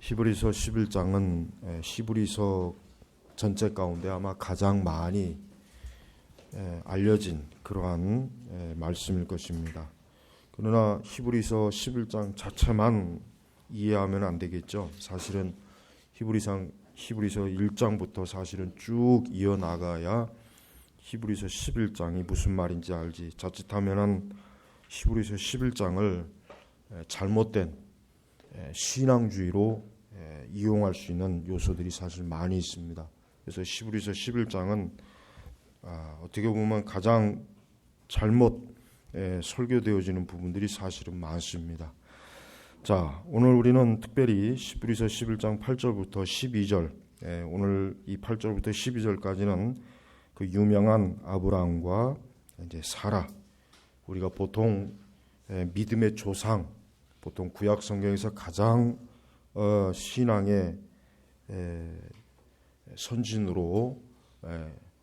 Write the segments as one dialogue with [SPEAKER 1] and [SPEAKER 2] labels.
[SPEAKER 1] 히브리서 11장은 히브리서 전체 가운데 아마 가장 많이 알려진 그러한 말씀일 것입니다. 그러나 히브리서 11장 자체만 이해하면 안 되겠죠. 사실은 히브리서 1장부터 사실은 쭉 이어나가야 히브리서 11장이 무슨 말인지 알지. 자칫하면은 히브리서 11장을 잘못된 신앙주의로 이용할 수 있는 요소들이 사실 많이 있습니다. 그래서 히브리서 11장은 어떻게 보면 가장 잘못 설교되어지는 부분들이 사실은 많습니다. 자, 오늘 우리는 특별히 히브리서 11장 8절부터 12절, 오늘 이 8절부터 12절까지는 그 유명한 아브라함과 이제 사라, 우리가 보통 믿음의 조상, 보통 구약 성경에서 가장 신앙의 선진으로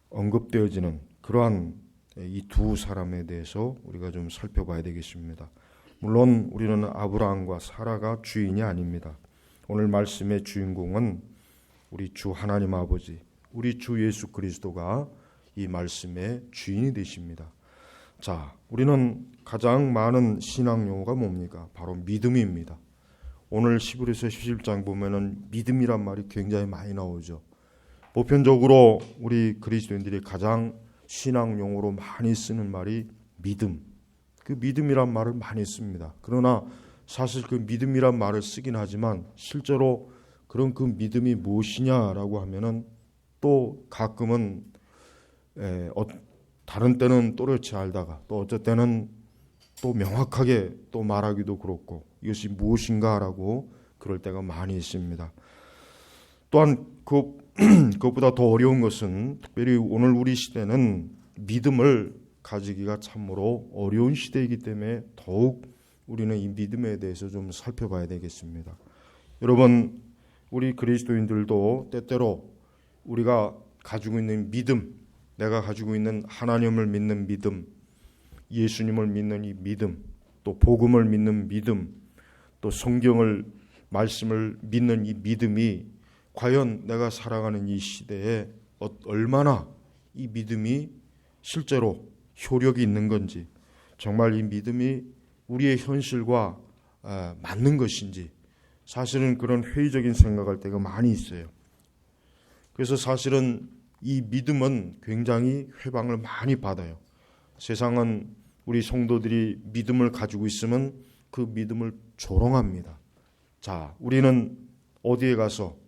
[SPEAKER 1] 언급되어지는 그러한 이 두 사람에 대해서 우리가 좀 살펴봐야 되겠습니다. 물론 우리는 아브라함과 사라가 주인이 아닙니다. 오늘 말씀의 주인공은 우리 주 하나님 아버지, 우리 주 예수 그리스도가 이 말씀의 주인이 되십니다. 자, 우리는 가장 많은 신앙 용어가 뭡니까? 바로 믿음입니다. 오늘 히브리서 11장 보면은 믿음이란 말이 굉장히 많이 나오죠. 보편적으로 우리 그리스도인들이 가장 신앙 용어로 많이 쓰는 말이 믿음. 그 믿음이란 말을 많이 씁니다. 그러나 사실 그 믿음이란 말을 쓰긴 하지만 실제로 그런 그 믿음이 무엇이냐라고 하면은 또 가끔은 다른 때는 또렷이 알다가 또 어쩔 때는 또 명확하게 또 말하기도 그렇고 이것이 무엇인가라고 그럴 때가 많이 있습니다. 또한 그것보다 더 어려운 것은 특별히 오늘 우리 시대는 믿음을 가지기가 참으로 어려운 시대이기 때문에 더욱 우리는 이 믿음에 대해서 좀 살펴봐야 되겠습니다. 여러분, 우리 그리스도인들도 때때로 우리가 가지고 있는 믿음, 내가 가지고 있는 하나님을 믿는 믿음, 예수님을 믿는 이 믿음, 또 복음을 믿는 믿음, 또 성경을 말씀을 믿는 이 믿음이 과연 내가 살아가는 이 시대에 얼마나 이 믿음이 실제로 효력이 있는 건지, 정말 이 믿음이 우리의 현실과 맞는 것인지 사실은 그런 회의적인 생각할 때가 많이 있어요. 그래서 사실은 이 믿음은 굉장히 회방을 많이 받아요. 세상은 우리 성도들이 믿음을 가지고 있으면 그 믿음을 조롱합니다. 자, 우리는 어디에 가서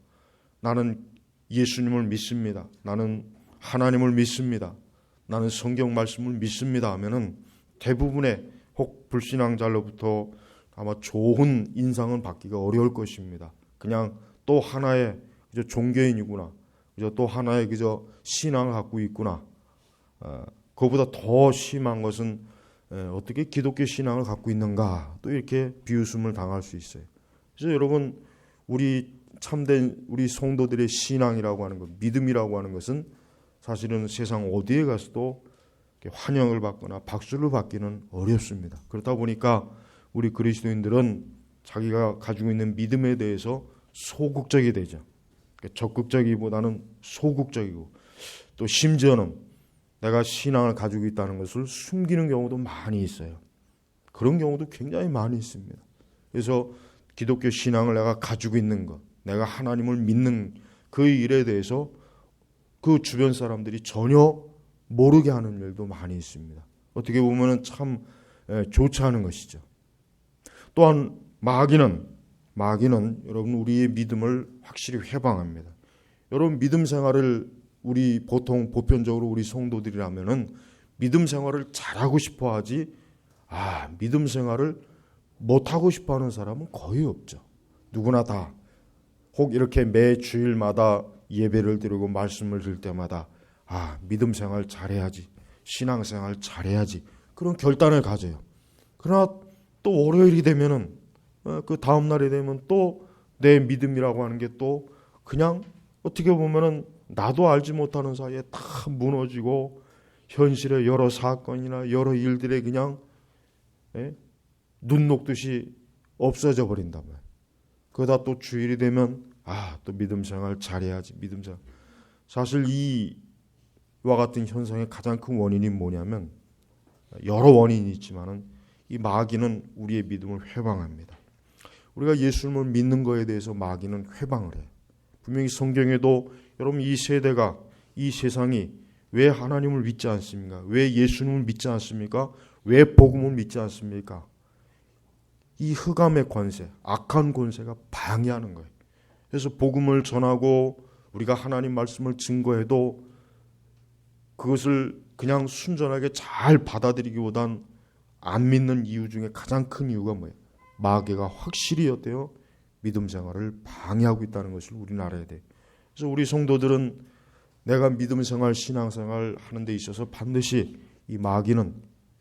[SPEAKER 1] 나는 예수님을 믿습니다. 나는 하나님을 믿습니다. 나는 성경 말씀을 믿습니다 하면은 대부분의 혹 불신앙자로부터 아마 좋은 인상은 받기가 어려울 것입니다. 그냥 또 하나의 그저 종교인이구나. 그저 또 하나의 그저 신앙을 갖고 있구나. 그거보다 더 심한 것은 어떻게 기독교 신앙을 갖고 있는가. 또 이렇게 비웃음을 당할 수 있어요. 그래서 여러분, 우리 참된 우리 성도들의 신앙이라고 하는 것, 믿음이라고 하는 것은 사실은 세상 어디에 가서도 환영을 받거나 박수를 받기는 어렵습니다. 그렇다 보니까 우리 그리스도인들은 자기가 가지고 있는 믿음에 대해서 소극적이 되죠. 적극적이보다는 소극적이고 또 심지어는 내가 신앙을 가지고 있다는 것을 숨기는 경우도 많이 있어요. 그런 경우도 굉장히 많이 있습니다. 그래서 기독교 신앙을 내가 가지고 있는 것, 내가 하나님을 믿는 그 일에 대해서 그 주변 사람들이 전혀 모르게 하는 일도 많이 있습니다. 어떻게 보면 참 좋지 않은 것이죠. 또한 마귀는 여러분 우리의 믿음을 확실히 회방합니다. 여러분 믿음 생활을 우리 보통 보편적으로 우리 성도들이라면은 믿음 생활을 잘하고 싶어 하지 믿음 생활을 못하고 싶어 하는 사람은 거의 없죠. 누구나 다 혹 이렇게 매 주일마다 예배를 드리고 말씀을 들을 때마다 믿음 생활 잘해야지, 신앙 생활 잘해야지 그런 결단을 가져요. 그러나 또 월요일이 되면은 그 다음 날이 되면 또 내 믿음이라고 하는 게 또 그냥 어떻게 보면은 나도 알지 못하는 사이에 다 무너지고 현실의 여러 사건이나 여러 일들에 그냥 눈 녹듯이 없어져 버린단 말이에요. 그러다 또 주일이 되면 또 믿음 생활 잘해야지. 믿음 생활. 사실 이와 같은 현상의 가장 큰 원인이 뭐냐면 여러 원인이 있지만은 이 마귀는 우리의 믿음을 회방합니다. 우리가 예수님을 믿는 거에 대해서 마귀는 회방을 해요. 분명히 성경에도 여러분 이 세대가 이 세상이 왜 하나님을 믿지 않습니까? 왜 예수님을 믿지 않습니까? 왜 복음을 믿지 않습니까? 이 흑암의 권세, 악한 권세가 방해하는 거예요. 그래서 복음을 전하고 우리가 하나님 말씀을 증거해도 그것을 그냥 순전하게 잘 받아들이기보단 안 믿는 이유 중에 가장 큰 이유가 뭐예요? 마귀가 확실히 어때요? 믿음 생활을 방해하고 있다는 것을 우리는 알아야 돼요. 그래서 우리 성도들은 내가 믿음 생활, 신앙 생활 하는 데 있어서 반드시 이 마귀는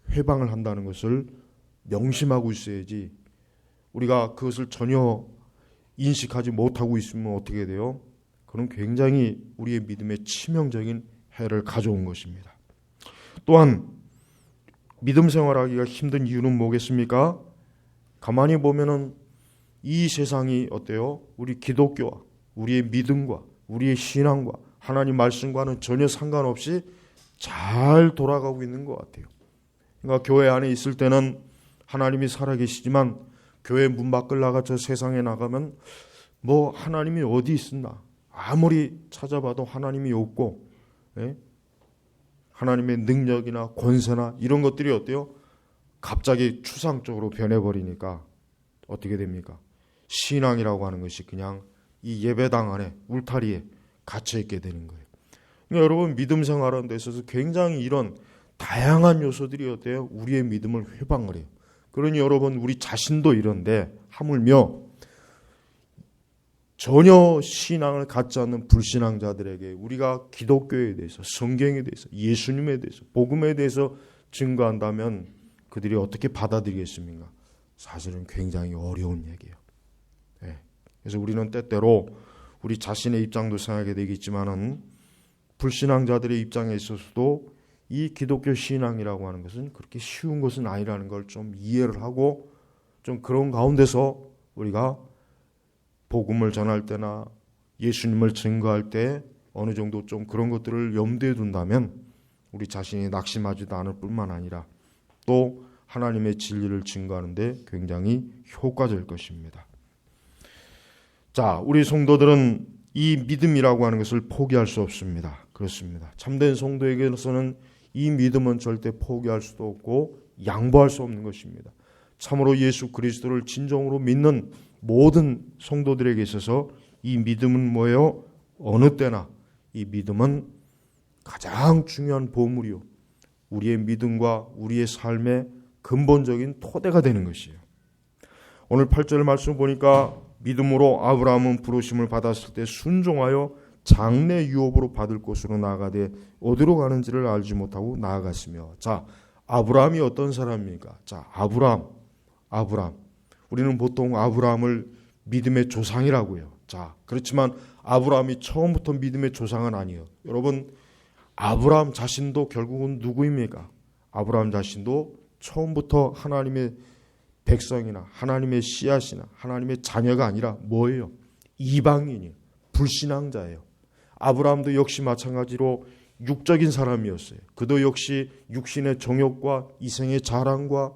[SPEAKER 1] 회방을 한다는 것을 명심하고 있어야지, 우리가 그것을 전혀 인식하지 못하고 있으면 어떻게 돼요? 그건 굉장히 우리의 믿음에 치명적인 해를 가져온 것입니다. 또한 믿음 생활하기가 힘든 이유는 뭐겠습니까? 가만히 보면은 이 세상이 어때요? 우리 기독교와 우리의 믿음과 우리의 신앙과 하나님 말씀과는 전혀 상관없이 잘 돌아가고 있는 것 같아요. 그러니까 교회 안에 있을 때는 하나님이 살아계시지만 교회 문 밖을 나가 저 세상에 나가면 뭐 하나님이 어디 있었나? 아무리 찾아봐도 하나님이 없고, 하나님의 능력이나 권세나 이런 것들이 어때요? 갑자기 추상적으로 변해버리니까 어떻게 됩니까? 신앙이라고 하는 것이 그냥 이 예배당 안에 울타리에 갇혀있게 되는 거예요. 그러니까 여러분 믿음 생활하는 데 있어서 굉장히 이런 다양한 요소들이 어때요? 우리의 믿음을 회방을 해요. 그러니 여러분 우리 자신도 이런데 하물며 전혀 신앙을 갖지 않는 불신앙자들에게 우리가 기독교에 대해서, 성경에 대해서, 예수님에 대해서, 복음에 대해서 증거한다면 그들이 어떻게 받아들이겠습니까? 사실은 굉장히 어려운 얘기예요. 그래서 우리는 때때로 우리 자신의 입장도 생각하게 되겠지만은 불신앙자들의 입장에 있어서도 이 기독교 신앙이라고 하는 것은 그렇게 쉬운 것은 아니라는 걸 좀 이해를 하고 좀 그런 가운데서 우리가 복음을 전할 때나 예수님을 증거할 때 어느 정도 좀 그런 것들을 염두에 둔다면 우리 자신이 낙심하지도 않을 뿐만 아니라 또 하나님의 진리를 증거하는 데 굉장히 효과적일 것입니다. 자, 우리 성도들은 이 믿음이라고 하는 것을 포기할 수 없습니다. 그렇습니다. 참된 성도에게서는 이 믿음은 절대 포기할 수도 없고 양보할 수 없는 것입니다. 참으로 예수 그리스도를 진정으로 믿는 모든 성도들에게 있어서 이 믿음은 뭐예요? 어느 때나 이 믿음은 가장 중요한 보물이요, 우리의 믿음과 우리의 삶의 근본적인 토대가 되는 것이에요. 오늘 8절 말씀을 보니까 믿음으로 아브라함은 부르심을 받았을 때 순종하여 장래 유업으로 받을 곳으로 나아가되 어디로 가는지를 알지 못하고 나아갔으며. 자, 아브라함이 어떤 사람입니까? 자, 아브라함. 우리는 보통 아브라함을 믿음의 조상이라고 해요. 자, 그렇지만 아브라함이 처음부터 믿음의 조상은 아니에요. 여러분, 아브라함 자신도 결국은 누구입니까? 아브라함 자신도 처음부터 하나님의 백성이나 하나님의 씨앗이나 하나님의 자녀가 아니라 뭐예요? 이방인이에요. 불신앙자예요. 아브라함도 역시 마찬가지로 육적인 사람이었어요. 그도 역시 육신의 정욕과 이생의 자랑과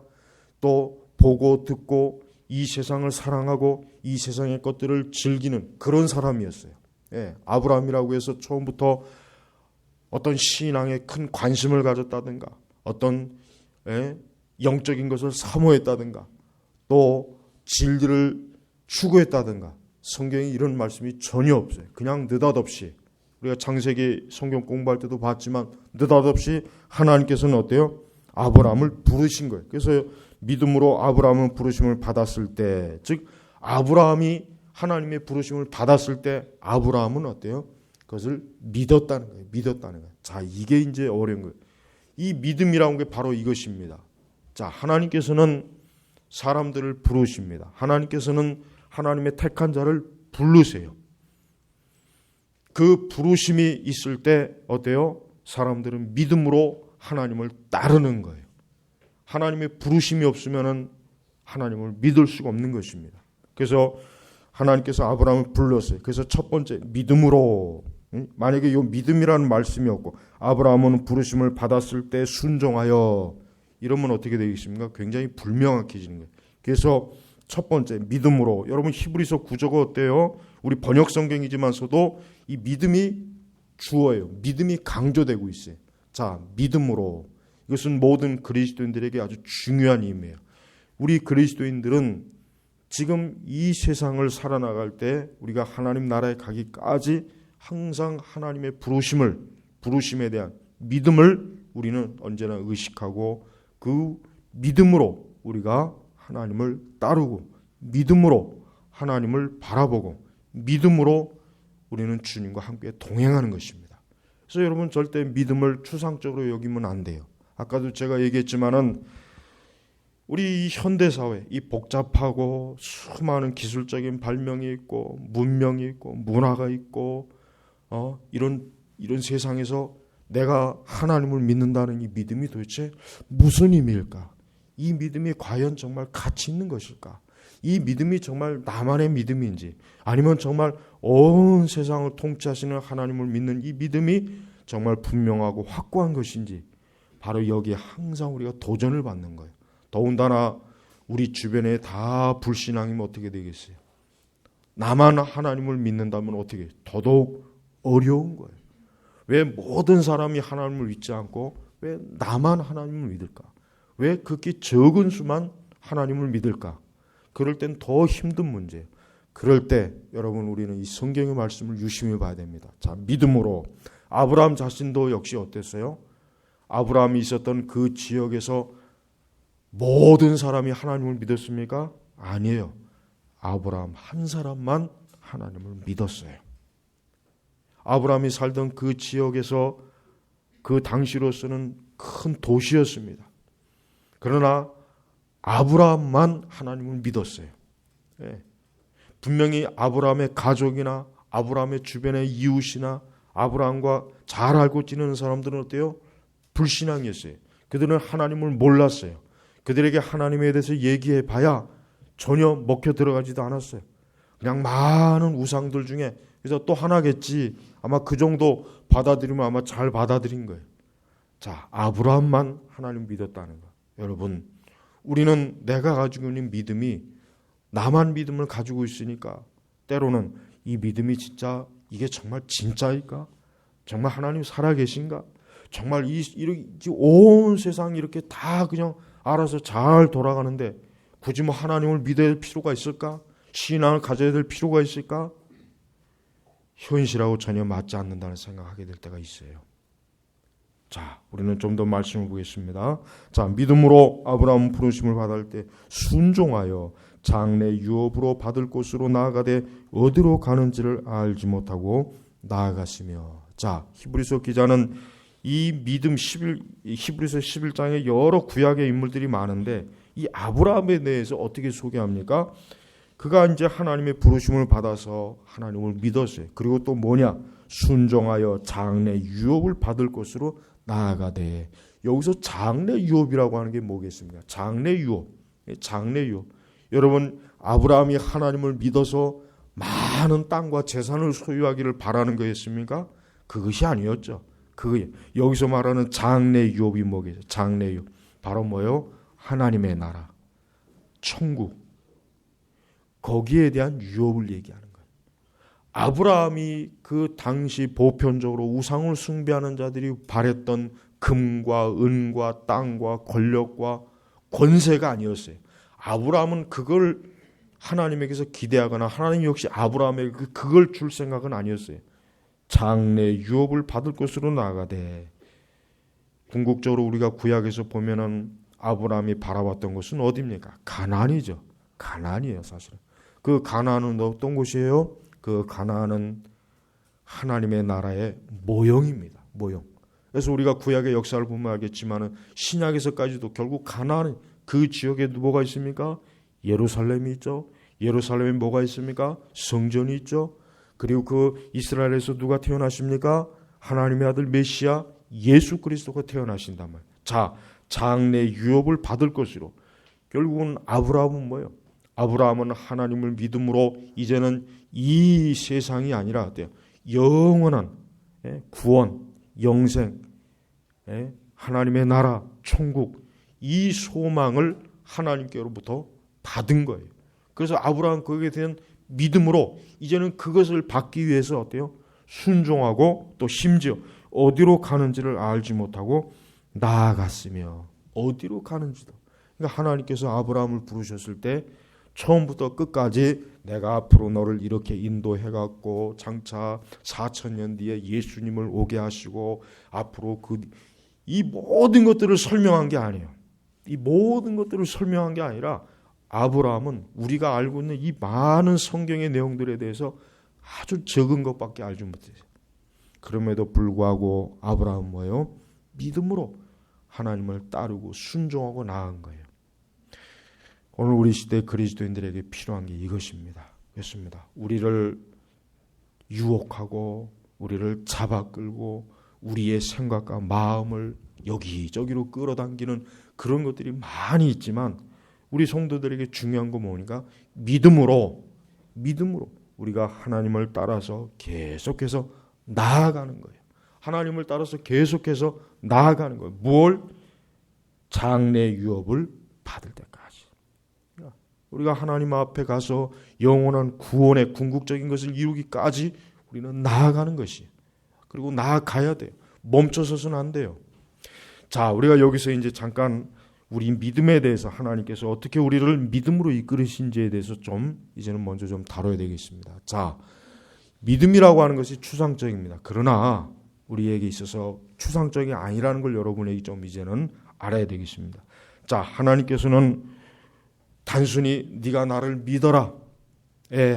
[SPEAKER 1] 또 보고 듣고 이 세상을 사랑하고 이 세상의 것들을 즐기는 그런 사람이었어요. 아브라함이라고 해서 처음부터 어떤 신앙에 큰 관심을 가졌다든가 어떤 영적인 것을 사모했다든가 또 진리를 추구했다든가 성경에 이런 말씀이 전혀 없어요. 그냥 느닷없이 우리가 창세기 성경 공부할 때도 봤지만 느닷없이 하나님께서는 어때요? 아브라함을 부르신 거예요. 그래서 믿음으로 아브라함은 부르심을 받았을 때, 즉 아브라함이 하나님의 부르심을 받았을 때 아브라함은 어때요? 그것을 믿었다는 거예요. 자, 이게 이제 어려운 거예요. 이 믿음이라는 게 바로 이것입니다. 자, 하나님께서는 사람들을 부르십니다. 하나님께서는 하나님의 택한 자를 부르세요. 그 부르심이 있을 때 어때요? 사람들은 믿음으로 하나님을 따르는 거예요. 하나님의 부르심이 없으면 하나님을 믿을 수가 없는 것입니다. 그래서 하나님께서 아브라함을 불렀어요. 그래서 첫 번째 믿음으로, 만약에 이 믿음이라는 말씀이 없고 아브라함은 부르심을 받았을 때 순종하여 이러면 어떻게 되겠습니까? 굉장히 불명확해지는 거예요. 그래서 첫 번째 믿음으로. 여러분 히브리서 구조가 어때요? 우리 번역 성경이지만서도 이 믿음이 주어예요. 믿음이 강조되고 있어요. 자, 믿음으로. 이것은 모든 그리스도인들에게 아주 중요한 의미예요. 우리 그리스도인들은 지금 이 세상을 살아나갈 때 우리가 하나님 나라에 가기까지 항상 하나님의 부르심에 대한 믿음을 우리는 언제나 의식하고 그 믿음으로 우리가 하나님을 따르고 믿음으로 하나님을 바라보고 믿음으로 우리는 주님과 함께 동행하는 것입니다. 그래서 여러분 절대 믿음을 추상적으로 여기면 안 돼요. 아까도 제가 얘기했지만은 우리 현대사회 이 복잡하고 수많은 기술적인 발명이 있고 문명이 있고 문화가 있고 이런 세상에서 내가 하나님을 믿는다는 이 믿음이 도대체 무슨 의미일까? 이 믿음이 과연 정말 가치 있는 것일까? 이 믿음이 정말 나만의 믿음인지 아니면 정말 온 세상을 통치하시는 하나님을 믿는 이 믿음이 정말 분명하고 확고한 것인지 바로 여기에 항상 우리가 도전을 받는 거예요. 더군다나 우리 주변에 다 불신앙이면 어떻게 되겠어요? 나만 하나님을 믿는다면 어떻게 더더욱 어려운 거예요. 왜 모든 사람이 하나님을 믿지 않고 왜 나만 하나님을 믿을까? 왜 그렇게 적은 수만 하나님을 믿을까? 그럴 땐 더 힘든 문제예요. 그럴 때 여러분 우리는 이 성경의 말씀을 유심히 봐야 됩니다. 자, 믿음으로 아브라함 자신도 역시 어땠어요? 아브라함이 있었던 그 지역에서 모든 사람이 하나님을 믿었습니까? 아니에요. 아브라함 한 사람만 하나님을 믿었어요. 아브라함이 살던 그 지역에서 그 당시로서는 큰 도시였습니다. 그러나 아브라함만 하나님을 믿었어요. 예. 분명히 아브라함의 가족이나 아브라함의 주변의 이웃이나 아브라함과 잘 알고 지내는 사람들은 어때요? 불신앙이었어요. 그들은 하나님을 몰랐어요. 그들에게 하나님에 대해서 얘기해 봐야 전혀 먹혀 들어가지도 않았어요. 그냥 많은 우상들 중에 그래서 또 하나겠지. 아마 그 정도 받아들이면 아마 잘 받아들인 거예요. 자, 아브라함만 하나님 믿었다는 거. 여러분, 우리는 내가 가지고 있는 믿음이 나만 믿음을 가지고 있으니까 때로는 이 믿음이 진짜 이게 정말 진짜일까? 정말 하나님 살아계신가? 정말 온 세상이 이렇게 다 그냥 알아서 잘 돌아가는데 굳이 뭐 하나님을 믿어야 될 필요가 있을까? 신앙을 가져야 될 필요가 있을까? 현실하고 전혀 맞지 않는다는 생각하게 될 때가 있어요. 자, 우리는 좀 더 말씀을 보겠습니다. 자, 믿음으로 아브라함 부르심을 받을 때 순종하여 장래 유업으로 받을 곳으로 나아가되 어디로 가는지를 알지 못하고 나아갔으며. 자, 히브리서 기자는 이 믿음 히브리서 11장에 여러 구약의 인물들이 많은데 이 아브라함에 대해서 어떻게 소개합니까? 그가 이제 하나님의 부르심을 받아서 하나님을 믿었어요. 그리고 또 뭐냐? 순종하여 장래 유업을 받을 것으로 나아가되. 여기서 장래 유업이라고 하는 게 뭐겠습니까? 장래 유업. 장래 유업. 여러분, 아브라함이 하나님을 믿어서 많은 땅과 재산을 소유하기를 바라는 거였습니까? 그것이 아니었죠. 여기서 말하는 장래 유업이 뭐겠어요? 장래 유업. 바로 뭐요? 하나님의 나라, 천국. 거기에 대한 유업을 얘기하는 거예요. 아브라함이 그 당시 보편적으로 우상을 숭배하는 자들이 바랬던 금과 은과 땅과 권력과 권세가 아니었어요. 아브라함은 그걸 하나님에게서 기대하거나 하나님 역시 아브라함에게 그걸 줄 생각은 아니었어요. 장래 유업을 받을 것으로 나아가되. 궁극적으로 우리가 구약에서 보면은 아브라함이 바라봤던 곳은 어디입니까? 가나안이죠. 가나안이에요, 사실은. 그 가나안은 어떤 곳이에요? 그 가나안은 하나님의 나라의 모형입니다. 모형. 그래서 우리가 구약의 역사를 보면 알겠지만은 신약에서까지도 결국 가나안 그 지역에 뭐가 있습니까? 예루살렘이 있죠. 예루살렘에 뭐가 있습니까? 성전이 있죠. 그리고 그 이스라엘에서 누가 태어나십니까? 하나님의 아들 메시아 예수 그리스도가 태어나신단 말이에요. 자, 장래 유업을 받을 것으로. 결국은 아브라함은 뭐예요? 아브라함은 하나님을 믿음으로 이제는 이 세상이 아니라 어때요? 영원한 구원, 영생, 하나님의 나라, 천국, 이 소망을 하나님께로부터 받은 거예요. 그래서 아브라함 거기에 대한 믿음으로 이제는 그것을 받기 위해서 어때요? 순종하고 또 심지어 어디로 가는지를 알지 못하고 나아갔으며, 어디로 가는지도. 그러니까 하나님께서 아브라함을 부르셨을 때 처음부터 끝까지 내가 앞으로 너를 이렇게 인도해갖고 장차 4,000년 뒤에 예수님을 오게 하시고 앞으로 이 모든 것들을 설명한 게 아니에요. 이 모든 것들을 설명한 게 아니라 아브라함은 우리가 알고 있는 이 많은 성경의 내용들에 대해서 아주 적은 것밖에 알지 못해요. 그럼에도 불구하고 아브라함은 뭐예요? 믿음으로 하나님을 따르고 순종하고 나아간 거예요. 오늘 우리 시대 그리스도인들에게 필요한 게 이것입니다. 그렇습니다. 우리를 유혹하고 우리를 잡아끌고 우리의 생각과 마음을 여기저기로 끌어당기는 그런 것들이 많이 있지만 우리 성도들에게 중요한 거 뭐니까 믿음으로 우리가 하나님을 따라서 계속해서 나아가는 거예요. 하나님을 따라서 계속해서 나아가는 거예요. 무엇? 장래 유업을 받을 때까지. 우리가 하나님 앞에 가서 영원한 구원의 궁극적인 것을 이루기까지 우리는 나아가는 것이에요. 그리고 나아가야 돼요. 멈춰서서는 안 돼요. 자, 우리가 여기서 이제 잠깐 우리 믿음에 대해서 하나님께서 어떻게 우리를 믿음으로 이끌으신지에 대해서 좀 이제는 먼저 좀 다뤄야 되겠습니다. 자, 믿음이라고 하는 것이 추상적입니다. 그러나 우리에게 있어서 추상적이 아니라는 걸 여러분에게 좀 이제는 알아야 되겠습니다. 자, 하나님께서는 단순히 네가 나를 믿어라.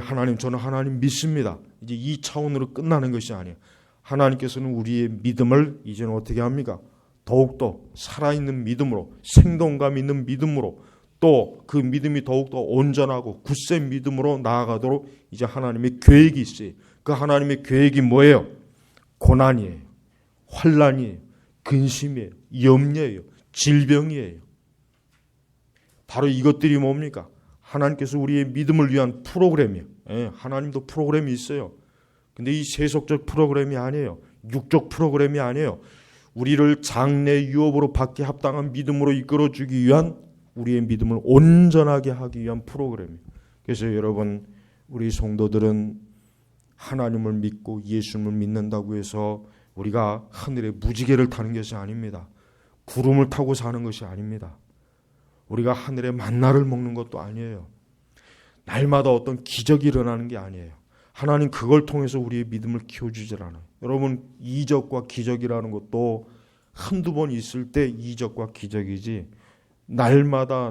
[SPEAKER 1] 하나님, 저는 하나님 믿습니다. 이제 이 차원으로 끝나는 것이 아니에요. 하나님께서는 우리의 믿음을 이제는 어떻게 합니까? 더욱더 살아있는 믿음으로, 생동감 있는 믿음으로, 또 그 믿음이 더욱더 온전하고 굳센 믿음으로 나아가도록 이제 하나님의 계획이 있어요. 그 하나님의 계획이 뭐예요? 고난이에요. 환난이에요. 근심이에요. 염려예요. 질병이에요. 바로 이것들이 뭡니까? 하나님께서 우리의 믿음을 위한 프로그램이에요. 하나님도 프로그램이 있어요. 근데 이 세속적 프로그램이 아니에요. 육적 프로그램이 아니에요. 우리를 장래 유업으로 받기 합당한 믿음으로 이끌어주기 위한 우리의 믿음을 온전하게 하기 위한 프로그램이에요. 그래서 여러분, 우리 성도들은 하나님을 믿고 예수님을 믿는다고 해서 우리가 하늘의 무지개를 타는 것이 아닙니다. 구름을 타고 사는 것이 아닙니다. 우리가 하늘의 만나를 먹는 것도 아니에요. 날마다 어떤 기적이 일어나는 게 아니에요. 하나님 그걸 통해서 우리의 믿음을 키워주질 않아요. 여러분, 이적과 기적이라는 것도 한두 번 있을 때 이적과 기적이지, 날마다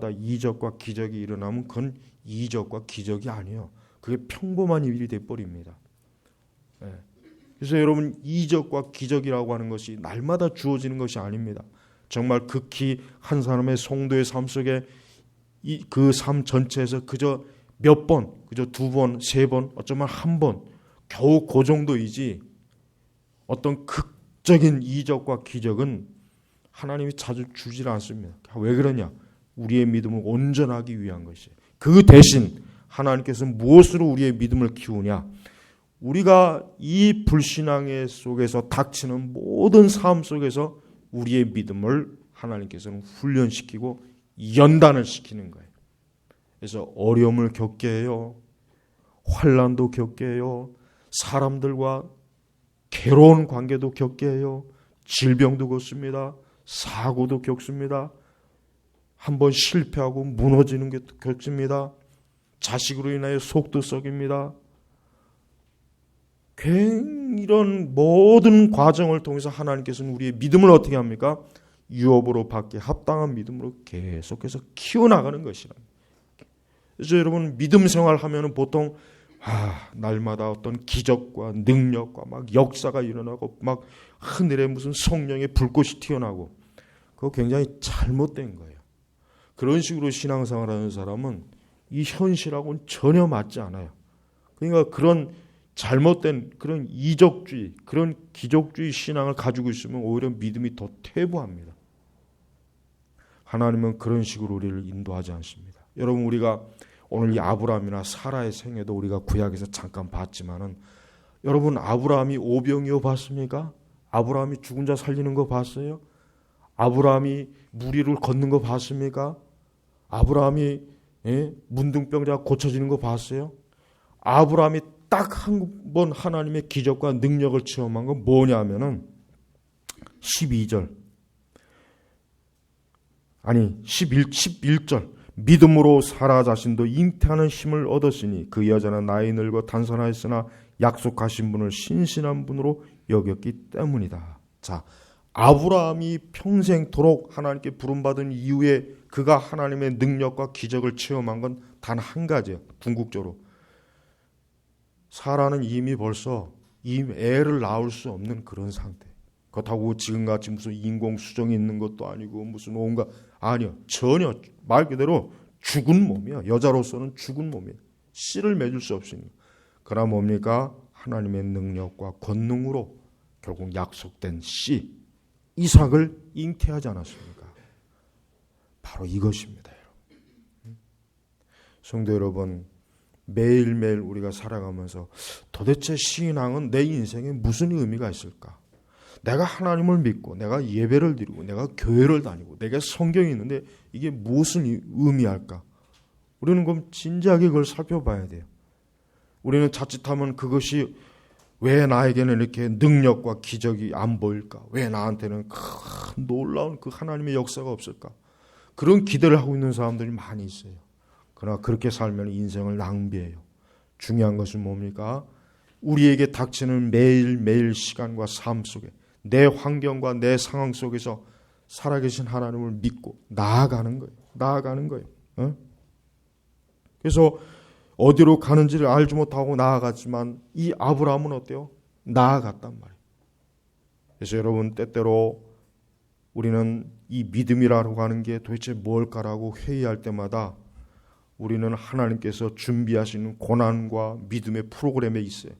[SPEAKER 1] 이적과 기적이 일어나면 그건 이적과 기적이 아니에요. 그게 평범한 일이 돼버립니다. 그래서 여러분, 이적과 기적이라고 하는 것이 날마다 주어지는 것이 아닙니다. 정말 극히 한 사람의 성도의 삶 속에 그 삶 전체에서 그저 몇 번, 그저 2번, 3번, 어쩌면 1번, 겨우 그 정도이지 어떤 극적인 이적과 기적은 하나님이 자주 주질 않습니다. 왜 그러냐? 우리의 믿음을 온전하기 위한 것이에요. 그 대신 하나님께서 무엇으로 우리의 믿음을 키우냐? 우리가 이 불신앙의 속에서 닥치는 모든 삶 속에서 우리의 믿음을 하나님께서는 훈련시키고 연단을 시키는 거예요. 그래서 어려움을 겪게 해요. 환난도 겪게 해요. 사람들과 괴로운 관계도 겪게 해요. 질병도 겪습니다. 사고도 겪습니다. 한번 실패하고 무너지는 게 겪습니다. 자식으로 인하여 속도 썩입니다. 이런 모든 과정을 통해서 하나님께서는 우리의 믿음을 어떻게 합니까? 유업으로 받기 합당한 믿음으로 계속해서 키워나가는 것이라. 그래서 여러분, 믿음 생활하면 보통 날마다 어떤 기적과 능력과 막 역사가 일어나고 막 하늘에 무슨 성령의 불꽃이 튀어나오고, 그거 굉장히 잘못된 거예요. 그런 식으로 신앙생활하는 사람은 이 현실하고는 전혀 맞지 않아요. 그러니까 그런 잘못된 그런 이적주의, 그런 기적주의 신앙을 가지고 있으면 오히려 믿음이 더 퇴보합니다. 하나님은 그런 식으로 우리를 인도하지 않습니다. 여러분 우리가 오늘 이 아브라함이나 사라의 생애도 우리가 구약에서 잠깐 봤지만은 여러분 아브라함이 오병이어 봤습니까? 아브라함이 죽은 자 살리는 거 봤어요? 아브라함이 무리를 걷는 거 봤습니까? 아브라함이 문둥병자 고쳐지는 거 봤어요? 아브라함이 딱 한 번 하나님의 기적과 능력을 체험한 건 뭐냐면은 11절 아니 11절 믿음으로 사라 자신도 잉태하는 힘을 얻었으니 그 여자는 나이 늙어 단선하였으나 약속하신 분을 신실한 분으로 여겼기 때문이다. 자, 아브라함이 평생토록 하나님께 부름받은 이후에 그가 하나님의 능력과 기적을 체험한 건 단 한 가지예요. 궁극적으로 사라는 이미 벌써 애를 낳을 수 없는 그런 상태. 그렇다고 지금같이 무슨 인공수정이 있는 것도 아니고 무슨 온갖 아니요. 전혀 말 그대로 죽은 몸이야. 여자로서는 죽은 몸이에요. 씨를 맺을 수 없으니. 그러나 뭡니까? 하나님의 능력과 권능으로 결국 약속된 씨 이삭을 잉태하지 않았습니까? 바로 이것입니다. 여러분. 성도 여러분, 매일매일 우리가 살아가면서 도대체 신앙은 내 인생에 무슨 의미가 있을까? 내가 하나님을 믿고 내가 예배를 드리고 내가 교회를 다니고 내가 성경이 있는데 이게 무엇을 의미할까? 우리는 그럼 진지하게 그걸 살펴봐야 돼요. 우리는 자칫하면 그것이 왜 나에게는 이렇게 능력과 기적이 안 보일까? 왜 나한테는 큰 놀라운 그 하나님의 역사가 없을까? 그런 기대를 하고 있는 사람들이 많이 있어요. 그러나 그렇게 살면 인생을 낭비해요. 중요한 것은 뭡니까? 우리에게 닥치는 매일매일 시간과 삶 속에 내 환경과 내 상황 속에서 살아계신 하나님을 믿고 나아가는 거예요. 나아가는 거예요. 그래서 어디로 가는지를 알지 못하고 나아갔지만 이 아브라함은 어때요? 나아갔단 말이에요. 그래서 여러분 때때로 우리는 이 믿음이라고 하는 게 도대체 뭘까라고 회의할 때마다 우리는 하나님께서 준비하시는 고난과 믿음의 프로그램에 있어요.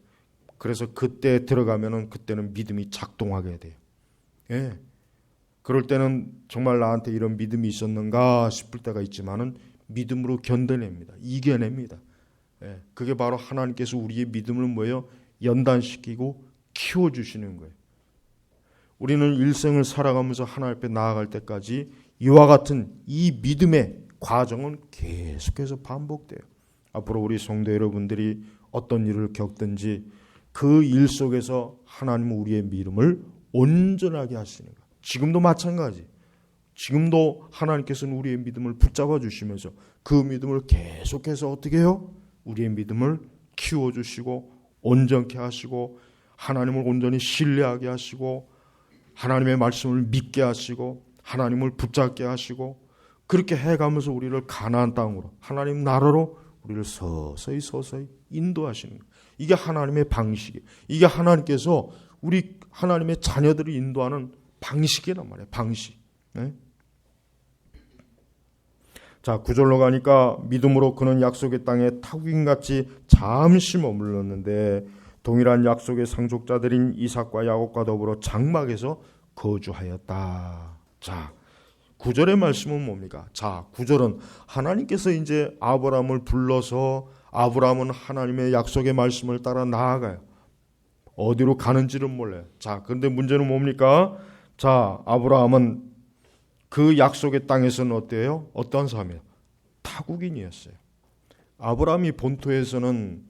[SPEAKER 1] 그래서 그때 들어가면은 그때는 믿음이 작동하게 돼요. 예. 그럴 때는 정말 나한테 이런 믿음이 있었는가 싶을 때가 있지만은 믿음으로 견뎌냅니다. 이겨냅니다. 예. 그게 바로 하나님께서 우리의 믿음을 뭐예요? 연단시키고 키워주시는 거예요. 우리는 일생을 살아가면서 하나님 앞에 나아갈 때까지 이와 같은 이 믿음의 과정은 계속해서 반복돼요. 앞으로 우리 성도 여러분들이 어떤 일을 겪든지 그 일 속에서 하나님은 우리의 믿음을 온전하게 하시는 거예요. 지금도 마찬가지. 지금도 하나님께서는 우리의 믿음을 붙잡아 주시면서 그 믿음을 계속해서 어떻게 해요? 우리의 믿음을 키워주시고 온전케 하시고 하나님을 온전히 신뢰하게 하시고 하나님의 말씀을 믿게 하시고 하나님을 붙잡게 하시고 그렇게 해가면서 우리를 가나안 땅으로 하나님 나라로 우리를 서서히 인도하시는 거예요. 이게 하나님의 방식이에요. 이게 하나님께서 우리 하나님의 자녀들을 인도하는 방식이란 말이에요. 방식. 네? 자, 9절로 가니까 믿음으로 그는 약속의 땅에 타국인같이 잠시 머물렀는데 동일한 약속의 상속자들인 이삭과 야곱과 더불어 장막에서 거주하였다. 자, 9절의 말씀은 뭡니까? 자, 9절은 하나님께서 이제 아브라함을 불러서 아브라함은 하나님의 약속의 말씀을 따라 나아가요. 어디로 가는지는 몰라요. 자, 그런데 문제는 뭡니까? 자, 아브라함은 그 약속의 땅에서는 어때요? 어떠한 사람이에요? 타국인이었어요. 아브라함이 본토에서는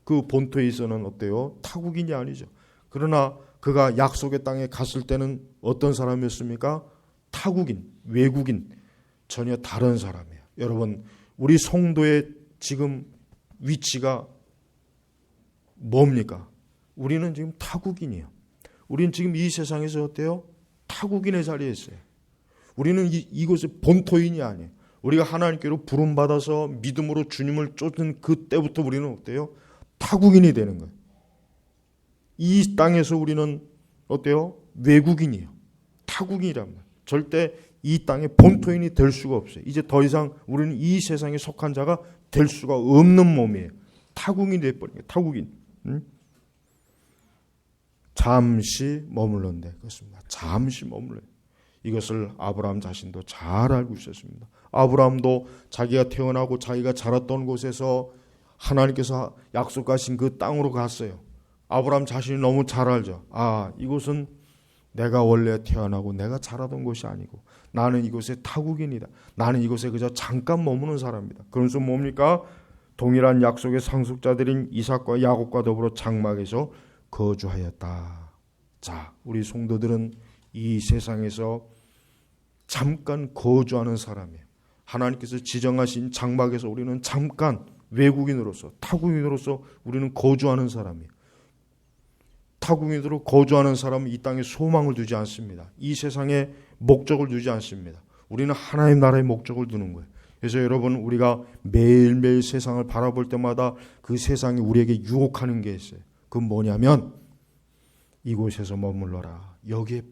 [SPEAKER 1] 그 본토에서는 어때요? 타국인이 아니죠. 그러나 그가 약속의 땅에 갔을 때는 어떤 사람이었습니까? 타국인, 외국인, 전혀 다른 사람이에요. 여러분, 우리 성도의 지금 위치가 뭡니까? 우리는 지금 타국인이에요. 우리는 지금 이 세상에서 어때요? 타국인의 자리에 있어요. 우리는 이곳의 본토인이 아니에요. 우리가 하나님께로 부름받아서 믿음으로 주님을 쫓은 그때부터 우리는 어때요? 타국인이 되는 거예요. 이 땅에서 우리는 어때요? 외국인이에요. 타국인이란 말이에요. 절대 이 땅의 본토인이 될 수가 없어요. 이제 더 이상 우리는 이 세상에 속한 자가 될 수가 없는 몸이에요. 타국인이 돼버린 거예요. 타국인. 잠시 머물렀는데 그렇습니다. 잠시 머물러요. 이것을 아브라함 자신도 잘 알고 있었습니다. 아브라함도 자기가 태어나고 자기가 자랐던 곳에서 하나님께서 약속하신 그 땅으로 갔어요. 아브라함 자신이 너무 잘 알죠. 이곳은 내가 원래 태어나고 내가 자라던 곳이 아니고 나는 이곳의 타국인이다. 나는 이곳에 그저 잠깐 머무는 사람이다. 그러면서 뭡니까? 동일한 약속의 상속자들인 이삭과 야곱과 더불어 장막에서 거주하였다. 자, 우리 성도들은 이 세상에서 잠깐 거주하는 사람이에요. 하나님께서 지정하신 장막에서 우리는 잠깐 외국인으로서 타국인으로서 우리는 거주하는 사람이에요. 타국인으로 거주하는 사람은 이 땅에 소망을 두지 않습니다. 이 세상에 목적을 두지 않습니다. 우리는 하나님 나라의 목적을 두는 거예요. 그래서 여러분, 우리가 매일매일 세상을 바라볼 때마다 그 세상이 우리에게 유혹하는 게 있어요. 그건 뭐냐면 이곳에서 머물러라. 여기에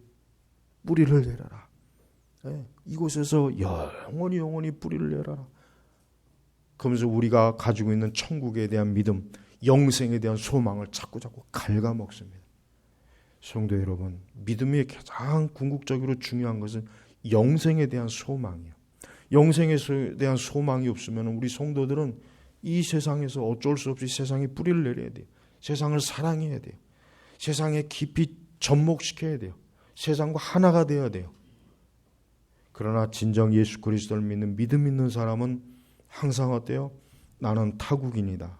[SPEAKER 1] 뿌리를 내려라. 이곳에서 영원히 뿌리를 내려라. 그러면서 우리가 가지고 있는 천국에 대한 믿음, 영생에 대한 소망을 자꾸 갉아먹습니다. 성도 여러분, 믿음이 가장 궁극적으로 중요한 것은 영생에 대한 소망이에요. 영생에 대한 소망이 없으면 우리 성도들은 이 세상에서 어쩔 수 없이 세상에 뿌리를 내려야 돼요. 세상을 사랑해야 돼요. 세상에 깊이 접목시켜야 돼요. 세상과 하나가 되어야 돼요. 그러나 진정 예수 그리스도를 믿는 믿음 있는 사람은 항상 어때요? 나는 타국인이다.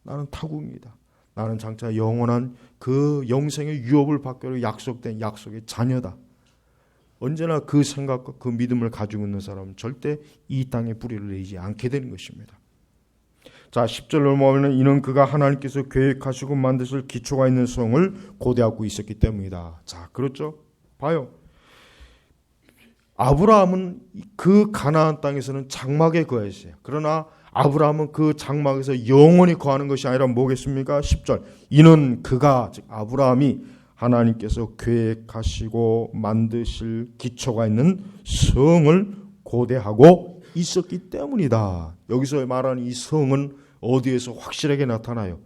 [SPEAKER 1] 나는 타국입니다. 나는 장차 영원한 그 영생의 유업을 받기로 약속된 약속의 자녀다. 언제나 그 생각과 그 믿음을 가지고 있는 사람은 절대 이 땅에 뿌리를 내지 않게 되는 것입니다. 자, 10절로 보면 이는 그가 하나님께서 계획하시고 만드실 기초가 있는 성을 고대하고 있었기 때문이다. 자, 그렇죠? 봐요. 아브라함은 그 가나안 땅에서는 장막에 거했어요. 그러나 아브라함은 그 장막에서 영원히 거하는 것이 아니라 뭐겠습니까? 10절. 이는 그가, 즉 아브라함이 하나님께서 계획하시고 만드실 기초가 있는 성을 고대하고 있었기 때문이다. 여기서 말하는 이 성은 어디에서 확실하게 나타나요?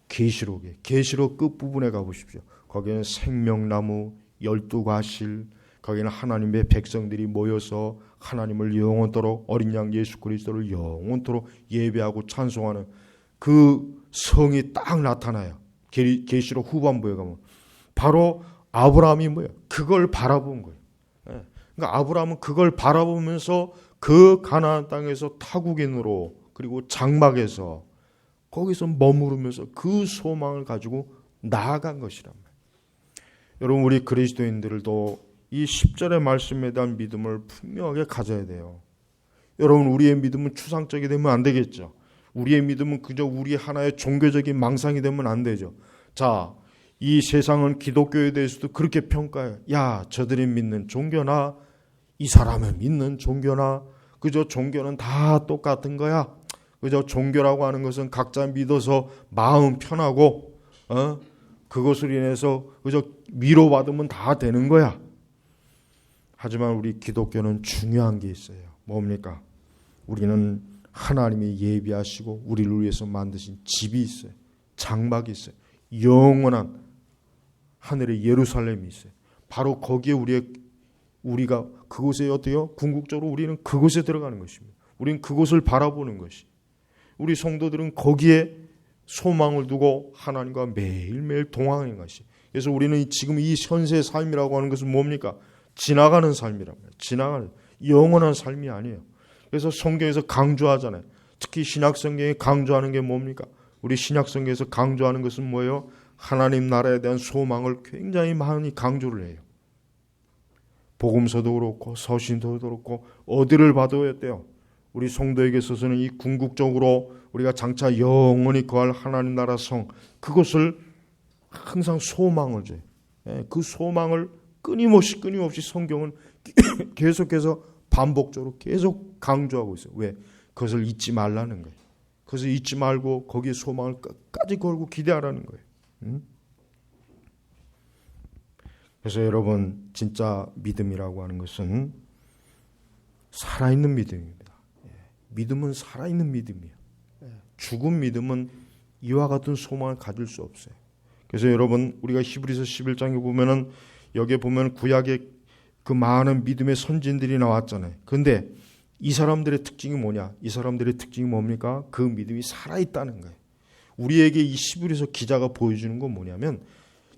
[SPEAKER 1] 계시록에. 계시록 끝부분에 가보십시오. 거기는 생명나무 12과실, 거기는 하나님의 백성들이 모여서 하나님을 영원토록 어린 양 예수 그리스도를 영원토록 예배하고 찬송하는 그 성이 딱 나타나요. 계시록 후반부에 가면 바로 아브라함이 뭐예요? 그걸 바라본 거예요. 그러니까 아브라함은 그걸 바라보면서 그 가나안 땅에서 타국인으로 그리고 장막에서 거기서 머무르면서 그 소망을 가지고 나아간 것이란 말이에요. 여러분, 우리 그리스도인들도 이 10절의 말씀에 대한 믿음을 분명하게 가져야 돼요. 여러분, 우리의 믿음은 추상적이 되면 안 되겠죠. 우리의 믿음은 그저 우리 하나의 종교적인 망상이 되면 안 되죠. 자, 이 세상은 기독교에 대해서도 그렇게 평가해요. 야, 저들이 믿는 종교나 이 사람을 믿는 종교나 그저 종교는 다 똑같은 거야. 그저 종교라고 하는 것은 각자 믿어서 마음 편하고 그것으로 인해서 그저 위로받으면 다 되는 거야. 하지만 우리 기독교는 중요한 게 있어요. 뭡니까? 우리는 하나님이 예비하시고 우리를 위해서 만드신 집이 있어요. 장막이 있어요. 영원한 하늘의 예루살렘이 있어요. 바로 거기에 우리가 그곳에 어때요? 궁극적으로 우리는 그곳에 들어가는 것입니다. 우리는 그곳을 바라보는 것이. 우리 성도들은 거기에 소망을 두고 하나님과 매일매일 동행하는 것이. 그래서 우리는 지금 이 현세의 삶이라고 하는 것은 뭡니까? 지나가는 삶이란 말이에요. 지나가는 영원한 삶이 아니에요. 그래서 성경에서 강조하잖아요. 특히 신약 성경에 강조하는 게 뭡니까? 우리 신약 성경에서 강조하는 것은 뭐예요? 하나님 나라에 대한 소망을 굉장히 많이 강조를 해요. 복음서도 그렇고 서신서도 그렇고 어디를 봐도 어때요? 우리 성도에게 있어서는 이 궁극적으로 우리가 장차 영원히 거할 하나님 나라 성, 그것을 항상 소망을 줘요. 그 소망을 끊임없이 성경은 계속해서 반복적으로 계속 강조하고 있어요. 왜? 그것을 잊지 말라는 거예요. 그것을 잊지 말고 거기에 소망을 끝까지 걸고 기대하라는 거예요. 그래서 여러분, 진짜 믿음이라고 하는 것은 살아있는 믿음입니다. 믿음은 살아있는 믿음이에요. 죽은 믿음은 이와 같은 소망을 가질 수 없어요. 그래서 여러분, 우리가 히브리서 11장에 보면은 여기에 보면 구약의 그 많은 믿음의 선진들이 나왔잖아요. 그런데 이 사람들의 특징이 뭐냐? 이 사람들의 특징이 뭡니까? 그 믿음이 살아있다는 거예요. 우리에게 이 시브리서 기자가 보여주는 건 뭐냐면,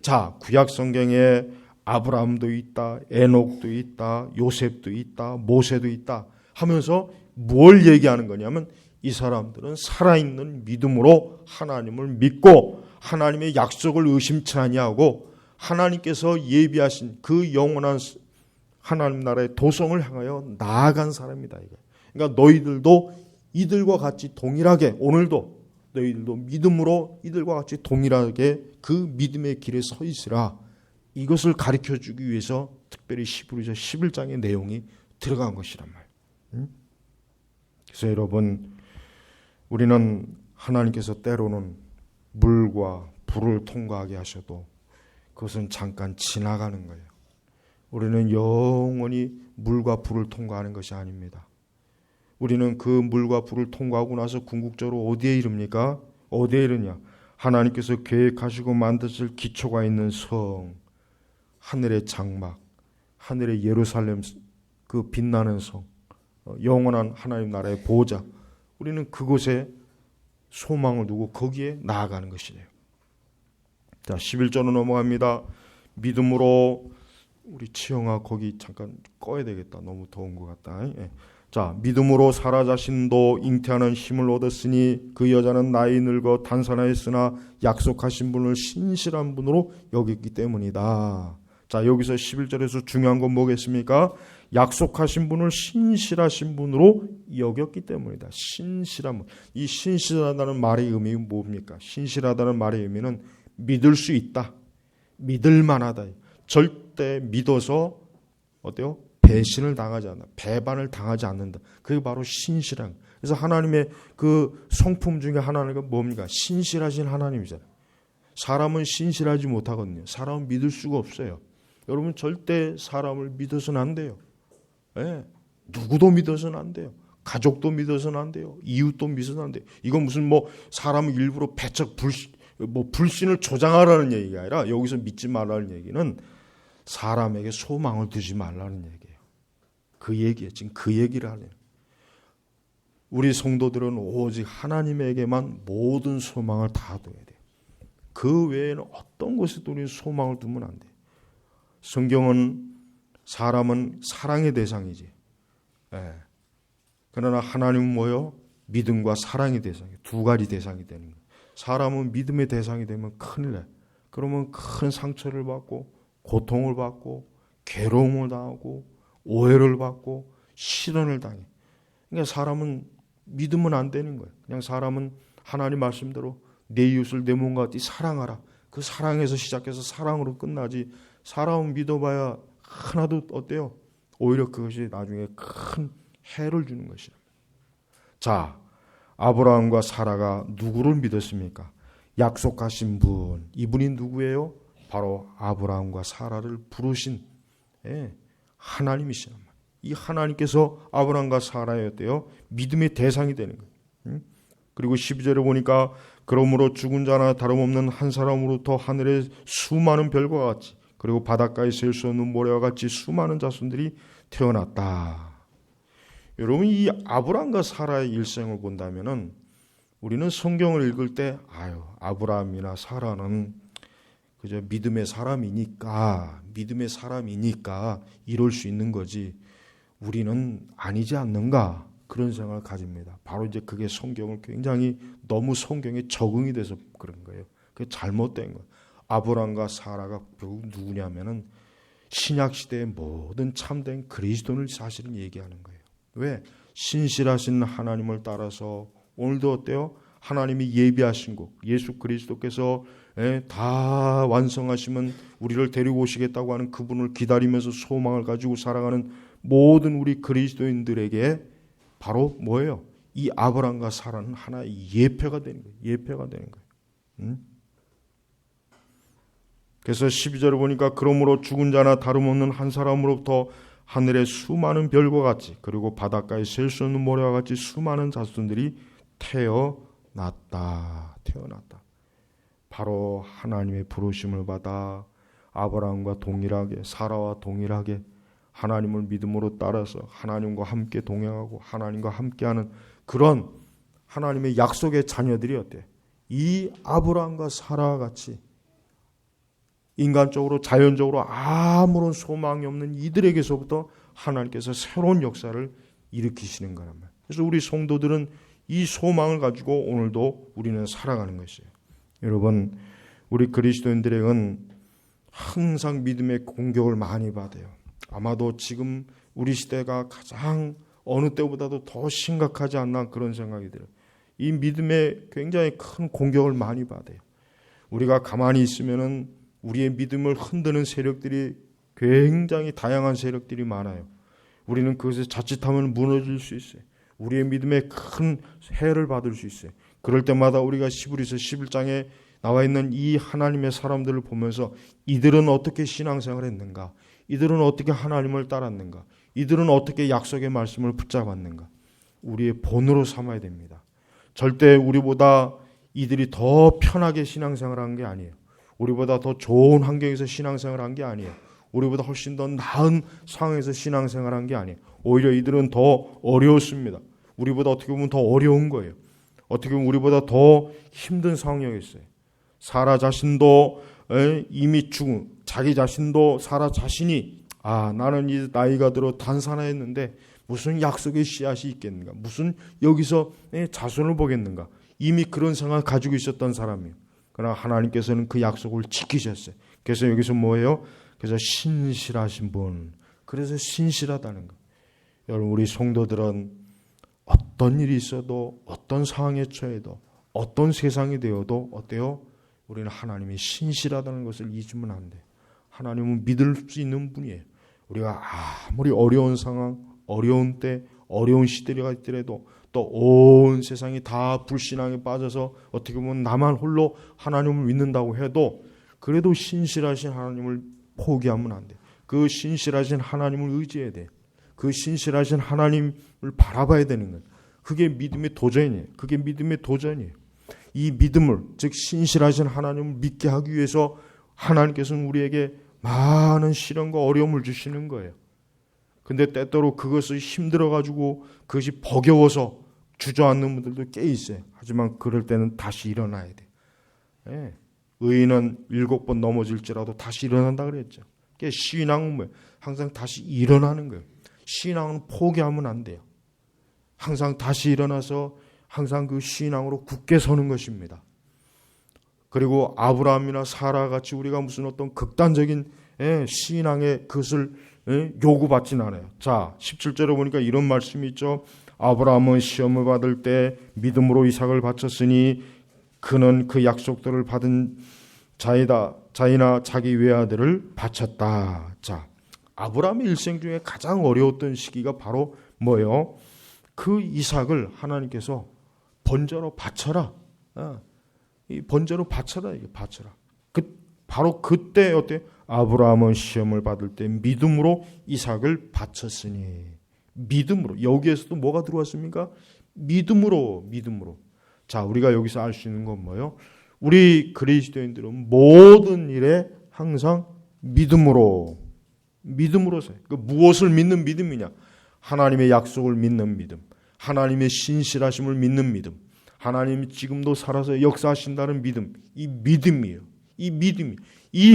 [SPEAKER 1] 자, 구약 성경에 아브라함도 있다, 에녹도 있다, 요셉도 있다, 모세도 있다 하면서 뭘 얘기하는 거냐면, 이 사람들은 살아있는 믿음으로 하나님을 믿고 하나님의 약속을 의심치 아니하고 하나님께서 예비하신 그 영원한 하나님 나라의 도성을 향하여 나아간 사람이다. 그러니까 너희들도 이들과 같이 동일하게, 오늘도 너희들도 믿음으로 이들과 같이 동일하게 그 믿음의 길에 서 있으라. 이것을 가르쳐주기 위해서 특별히 히브리서 11장의 내용이 들어간 것이란 말이에요. 그래서 여러분, 우리는 하나님께서 때로는 물과 불을 통과하게 하셔도 그것은 잠깐 지나가는 거예요. 우리는 영원히 물과 불을 통과하는 것이 아닙니다. 우리는 그 물과 불을 통과하고 나서 궁극적으로 어디에 이릅니까? 어디에 이르냐? 하나님께서 계획하시고 만드실 기초가 있는 성, 하늘의 장막, 하늘의 예루살렘, 그 빛나는 성, 영원한 하나님 나라의 보호자, 우리는 그곳에 소망을 두고 거기에 나아가는 것이에요. 자, 11절로 넘어갑니다. 믿음으로, 우리 치영아 거기 잠깐 꺼야 되겠다. 너무 더운 것 같다. 자, 믿음으로 사라 자신도 잉태하는 힘을 얻었으니 그 여자는 나이 늙어 단산하였으나 약속하신 분을 신실한 분으로 여겼기 때문이다. 자, 여기서 11절에서 중요한 건 뭐겠습니까? 약속하신 분을 신실하신 분으로 여겼기 때문이다. 신실한 분. 이 신실하다는 말의 의미는 뭡니까? 신실하다는 말의 의미는 믿을 수 있다. 믿을 만하다. 절대 믿어서 어때요? 배신을 당하지 않는다. 배반을 당하지 않는다. 그게 바로 신실한. 그래서 하나님의 그 성품 중에 하나가 뭡니까? 신실하신 하나님이잖아요. 사람은 신실하지 못하거든요. 사람은 믿을 수가 없어요. 여러분 절대 사람을 믿어서는 안 돼요. 네. 누구도 믿어서는 안 돼요. 가족도 믿어서는 안 돼요. 이웃도 믿어서는 안 돼요. 이건 무슨 사람을 일부러 배척 불신을 조장하라는 얘기가 아니라 여기서 믿지 말라는 얘기는 사람에게 소망을 두지 말라는 얘기예요. 그 얘기예요. 지금 그 얘기를 하네요. 우리 성도들은 오직 하나님에게만 모든 소망을 다 둬야 돼요. 그 외에는 어떤 곳에도 우리 소망을 두면 안 돼요. 성경은 사람은 사랑의 대상이지. 예. 그러나 하나님은 뭐요? 믿음과 사랑의 대상이에요. 두 가지 대상이 되는 거예요. 사람은 믿음의 대상이 되면 큰일 나요. 그러면 큰 상처를 받고 고통을 받고 괴로움을 당하고 오해를 받고 시련을 당해. 그러니까 사람은 믿으면 안 되는 거예요. 그냥 사람은 하나님 말씀대로 내 이웃을 내 몸과 같이 사랑하라. 그 사랑에서 시작해서 사랑으로 끝나지. 사람은 믿어봐야 하나도 어때요? 오히려 그것이 나중에 큰 해를 주는 것이다. 자, 아브라함과 사라가 누구를 믿었습니까? 약속하신 분. 이분이 누구예요? 바로 아브라함과 사라를 부르신 하나님이시란 말이에요. 이 하나님께서 아브라함과 사라의 어때요? 믿음의 대상이 되는 거예요. 그리고 12절에 보니까 그러므로 죽은 자나 다름없는 한 사람으로부터 하늘의 수많은 별과 같이 그리고 바닷가에 셀 수 없는 모래와 같이 수많은 자손들이 태어났다. 여러분, 이 아브라함과 사라의 일생을 본다면은 우리는 성경을 읽을 때 아브라함이나 사라는 그저 믿음의 사람이니까 이럴 수 있는 거지 우리는 아니지 않는가, 그런 생각을 가집니다. 바로 이제 그게 성경을 굉장히 너무 성경에 적응이 돼서 그런 거예요. 그게 잘못된 거예요. 아브라함과 사라가 결국 누구냐면은 신약 시대의 모든 참된 그리스도인을 사실은 얘기하는 거예요. 왜? 신실하신 하나님을 따라서 오늘도 어때요? 하나님이 예비하신 것, 예수 그리스도께서 다 완성하시면 우리를 데리고 오시겠다고 하는 그분을 기다리면서 소망을 가지고 살아가는 모든 우리 그리스도인들에게 바로 뭐예요? 이 아브라함과 사라는 하나의 예표가 되는 거예요. 예표가 되는 거예요. 그래서 12절을 보니까 그러므로 죽은 자나 다름없는 한 사람으로부터 하늘의 수많은 별과 같이 그리고 바닷가에 셀 수 없는 모래와 같이 수많은 자손들이 태어났다. 바로 하나님의 부르심을 받아 아브라함과 동일하게, 사라와 동일하게 하나님을 믿음으로 따라서 하나님과 함께 동행하고 하나님과 함께하는 그런 하나님의 약속의 자녀들이 어때요? 이 아브라함과 사라와 같이 인간적으로 자연적으로 아무런 소망이 없는 이들에게서부터 하나님께서 새로운 역사를 일으키시는 거란 말이에요. 그래서 우리 성도들은 이 소망을 가지고 오늘도 우리는 살아가는 것이에요. 여러분, 우리 그리스도인들에게는 항상 믿음의 공격을 많이 받아요. 아마도 지금 우리 시대가 가장 어느 때보다도 더 심각하지 않나 그런 생각이 들어요. 이 믿음에 굉장히 큰 공격을 많이 받아요. 우리가 가만히 있으면은 우리의 믿음을 흔드는 세력들이 굉장히 다양한 세력들이 많아요. 우리는 그것에 자칫하면 무너질 수 있어요. 우리의 믿음에 큰 해를 받을 수 있어요. 그럴 때마다 우리가 히브리서 11장에 나와 있는 이 하나님의 사람들을 보면서 이들은 어떻게 신앙생활을 했는가? 이들은 어떻게 하나님을 따랐는가? 이들은 어떻게 약속의 말씀을 붙잡았는가? 우리의 본으로 삼아야 됩니다. 절대 우리보다 이들이 더 편하게 신앙생활한 게 아니에요. 우리보다 더 좋은 환경에서 신앙생활한 게 아니에요. 우리보다 훨씬 더 나은 상황에서 신앙생활한 게 아니에요. 오히려 이들은 더 어려웠습니다. 우리보다 어떻게 보면 더 어려운 거예요. 어떻게 보면 우리보다 더 힘든 상황이었어요. 사라 자신도 이미 죽은, 자기 자신도 사라 자신이 나는 이 나이가 들어 단산하였는데 무슨 약속의 씨앗이 있겠는가? 무슨 여기서 자손을 보겠는가? 이미 그런 생각을 가지고 있었던 사람이에요. 그러나 하나님께서는 그 약속을 지키셨어요. 그래서 여기서 뭐예요? 그래서 신실하신 분. 그래서 신실하다는 거. 여러분, 우리 성도들은 어떤 일이 있어도 어떤 상황에 처해도 어떤 세상이 되어도 어때요? 우리는 하나님이 신실하다는 것을 잊으면 안 돼요. 하나님은 믿을 수 있는 분이에요. 우리가 아무리 어려운 상황, 어려운 때, 어려운 시대가 있더라도 또 온 세상이 다 불신앙에 빠져서 어떻게 보면 나만 홀로 하나님을 믿는다고 해도 그래도 신실하신 하나님을 포기하면 안 돼요. 그 신실하신 하나님을 의지해야 돼요. 그 신실하신 하나님을 바라봐야 되는 거예요. 그게 믿음의 도전이에요. 그게 믿음의 도전이에요. 이 믿음을, 즉 신실하신 하나님을 믿게 하기 위해서 하나님께서는 우리에게 많은 시련과 어려움을 주시는 거예요. 근데 때때로 그것이 힘들어가지고 그것이 버거워서 주저앉는 분들도 꽤 있어요. 하지만 그럴 때는 다시 일어나야 돼요. 네. 의인은 7번 넘어질지라도 다시 일어난다 그랬죠. 신앙은 뭐예요? 항상 다시 일어나는 거예요. 신앙은 포기하면 안 돼요. 항상 다시 일어나서 항상 그 신앙으로 굳게 서는 것입니다. 그리고 아브라함이나 사라 같이 우리가 무슨 어떤 극단적인 신앙의 그것을 요구받지는 않아요. 자, 17절에 보니까 이런 말씀이 있죠. 아브라함은 시험을 받을 때 믿음으로 이삭을 바쳤으니 그는 그 약속들을 받은 자이나 자기 외아들을 바쳤다. 자, 아브라함의 일생 중에 가장 어려웠던 시기가 바로 뭐예요? 그 이삭을 하나님께서 번제로 바쳐라. 이 번제로 바쳐라. 이게 바쳐라. 바로 그때 어때? 아브라함은 시험을 받을 때 믿음으로 이삭을 바쳤으니. 믿음으로. 여기에서도 뭐가 들어왔습니까? 믿음으로. 자, 우리가 여기서 알 수 있는 건 뭐예요? 우리 그리스도인들은 모든 일에 항상 믿음으로 써요. 그 무엇을 믿는 믿음이냐? 하나님의 약속을 믿는 믿음, 하나님의 신실하심을 믿는 믿음, 하나님이 지금도 살아서 역사하신다는 믿음, 이 믿음이에요. 이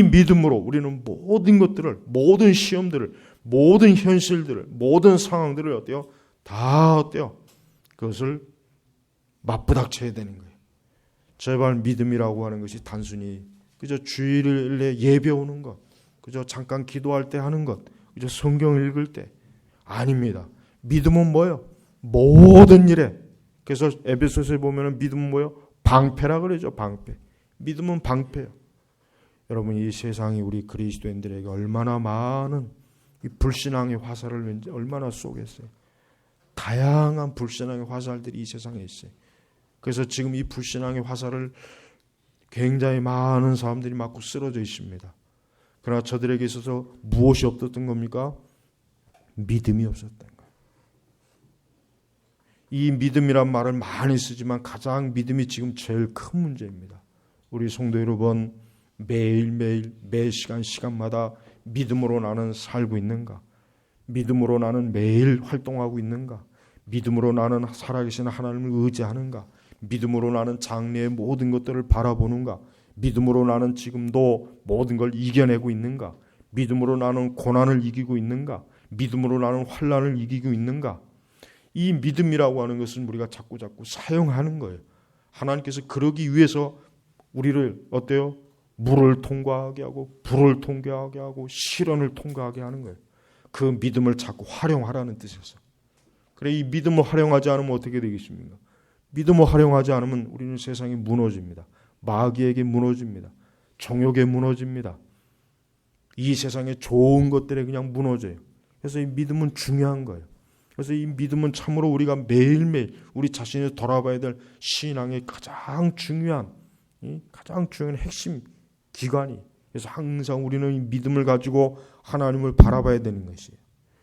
[SPEAKER 1] 믿음으로 우리는 모든 것들을, 모든 시험들을, 모든 현실들을, 모든 상황들을 어때요? 다 어때요? 그것을 맞부닥쳐야 되는 거예요. 제발 믿음이라고 하는 것이 단순히 그저 주일에 예배 오는 것, 그저 잠깐 기도할 때 하는 것, 그저 성경 읽을 때 아닙니다. 믿음은 뭐예요? 모든 일에. 그래서 에베소서에 보면 믿음은 뭐예요? 방패라 그러죠. 방패. 믿음은 방패예요. 여러분, 이 세상이 우리 그리스도인들에게 얼마나 많은 이 불신앙의 화살을 얼마나 쏘겠어요. 다양한 불신앙의 화살들이 이 세상에 있어요. 그래서 지금 이 불신앙의 화살을 굉장히 많은 사람들이 맞고 쓰러져 있습니다. 그러나 저들에게 있어서 무엇이 없었던 겁니까? 믿음이 없었던 거예요. 이 믿음이란 말을 많이 쓰지만 가장 믿음이 지금 제일 큰 문제입니다. 우리 성도 여러분, 매일매일 매 시간마다 믿음으로 나는 살고 있는가? 믿음으로 나는 매일 활동하고 있는가? 믿음으로 나는 살아계신 하나님을 의지하는가? 믿음으로 나는 장래의 모든 것들을 바라보는가? 믿음으로 나는 지금도 모든 걸 이겨내고 있는가? 믿음으로 나는 고난을 이기고 있는가? 믿음으로 나는 환난을 이기고 있는가? 이 믿음이라고 하는 것은 우리가 자꾸 사용하는 거예요. 하나님께서 그러기 위해서 우리를 어때요? 물을 통과하게 하고 불을 통과하게 하고 시련을 통과하게 하는 거예요. 그 믿음을 자꾸 활용하라는 뜻이었어요. 그래, 이 믿음을 활용하지 않으면 어떻게 되겠습니까? 믿음을 활용하지 않으면 우리는 세상이 무너집니다. 마귀에게 무너집니다. 정욕에 무너집니다. 이 세상의 좋은 것들에 그냥 무너져요. 그래서 이 믿음은 중요한 거예요. 그래서 이 믿음은 참으로 우리가 매일매일 우리 자신을 돌아봐야 될 신앙의 가장 중요한 핵심 기관이. 그래서 항상 우리는 이 믿음을 가지고 하나님을 바라봐야 되는 것이에요.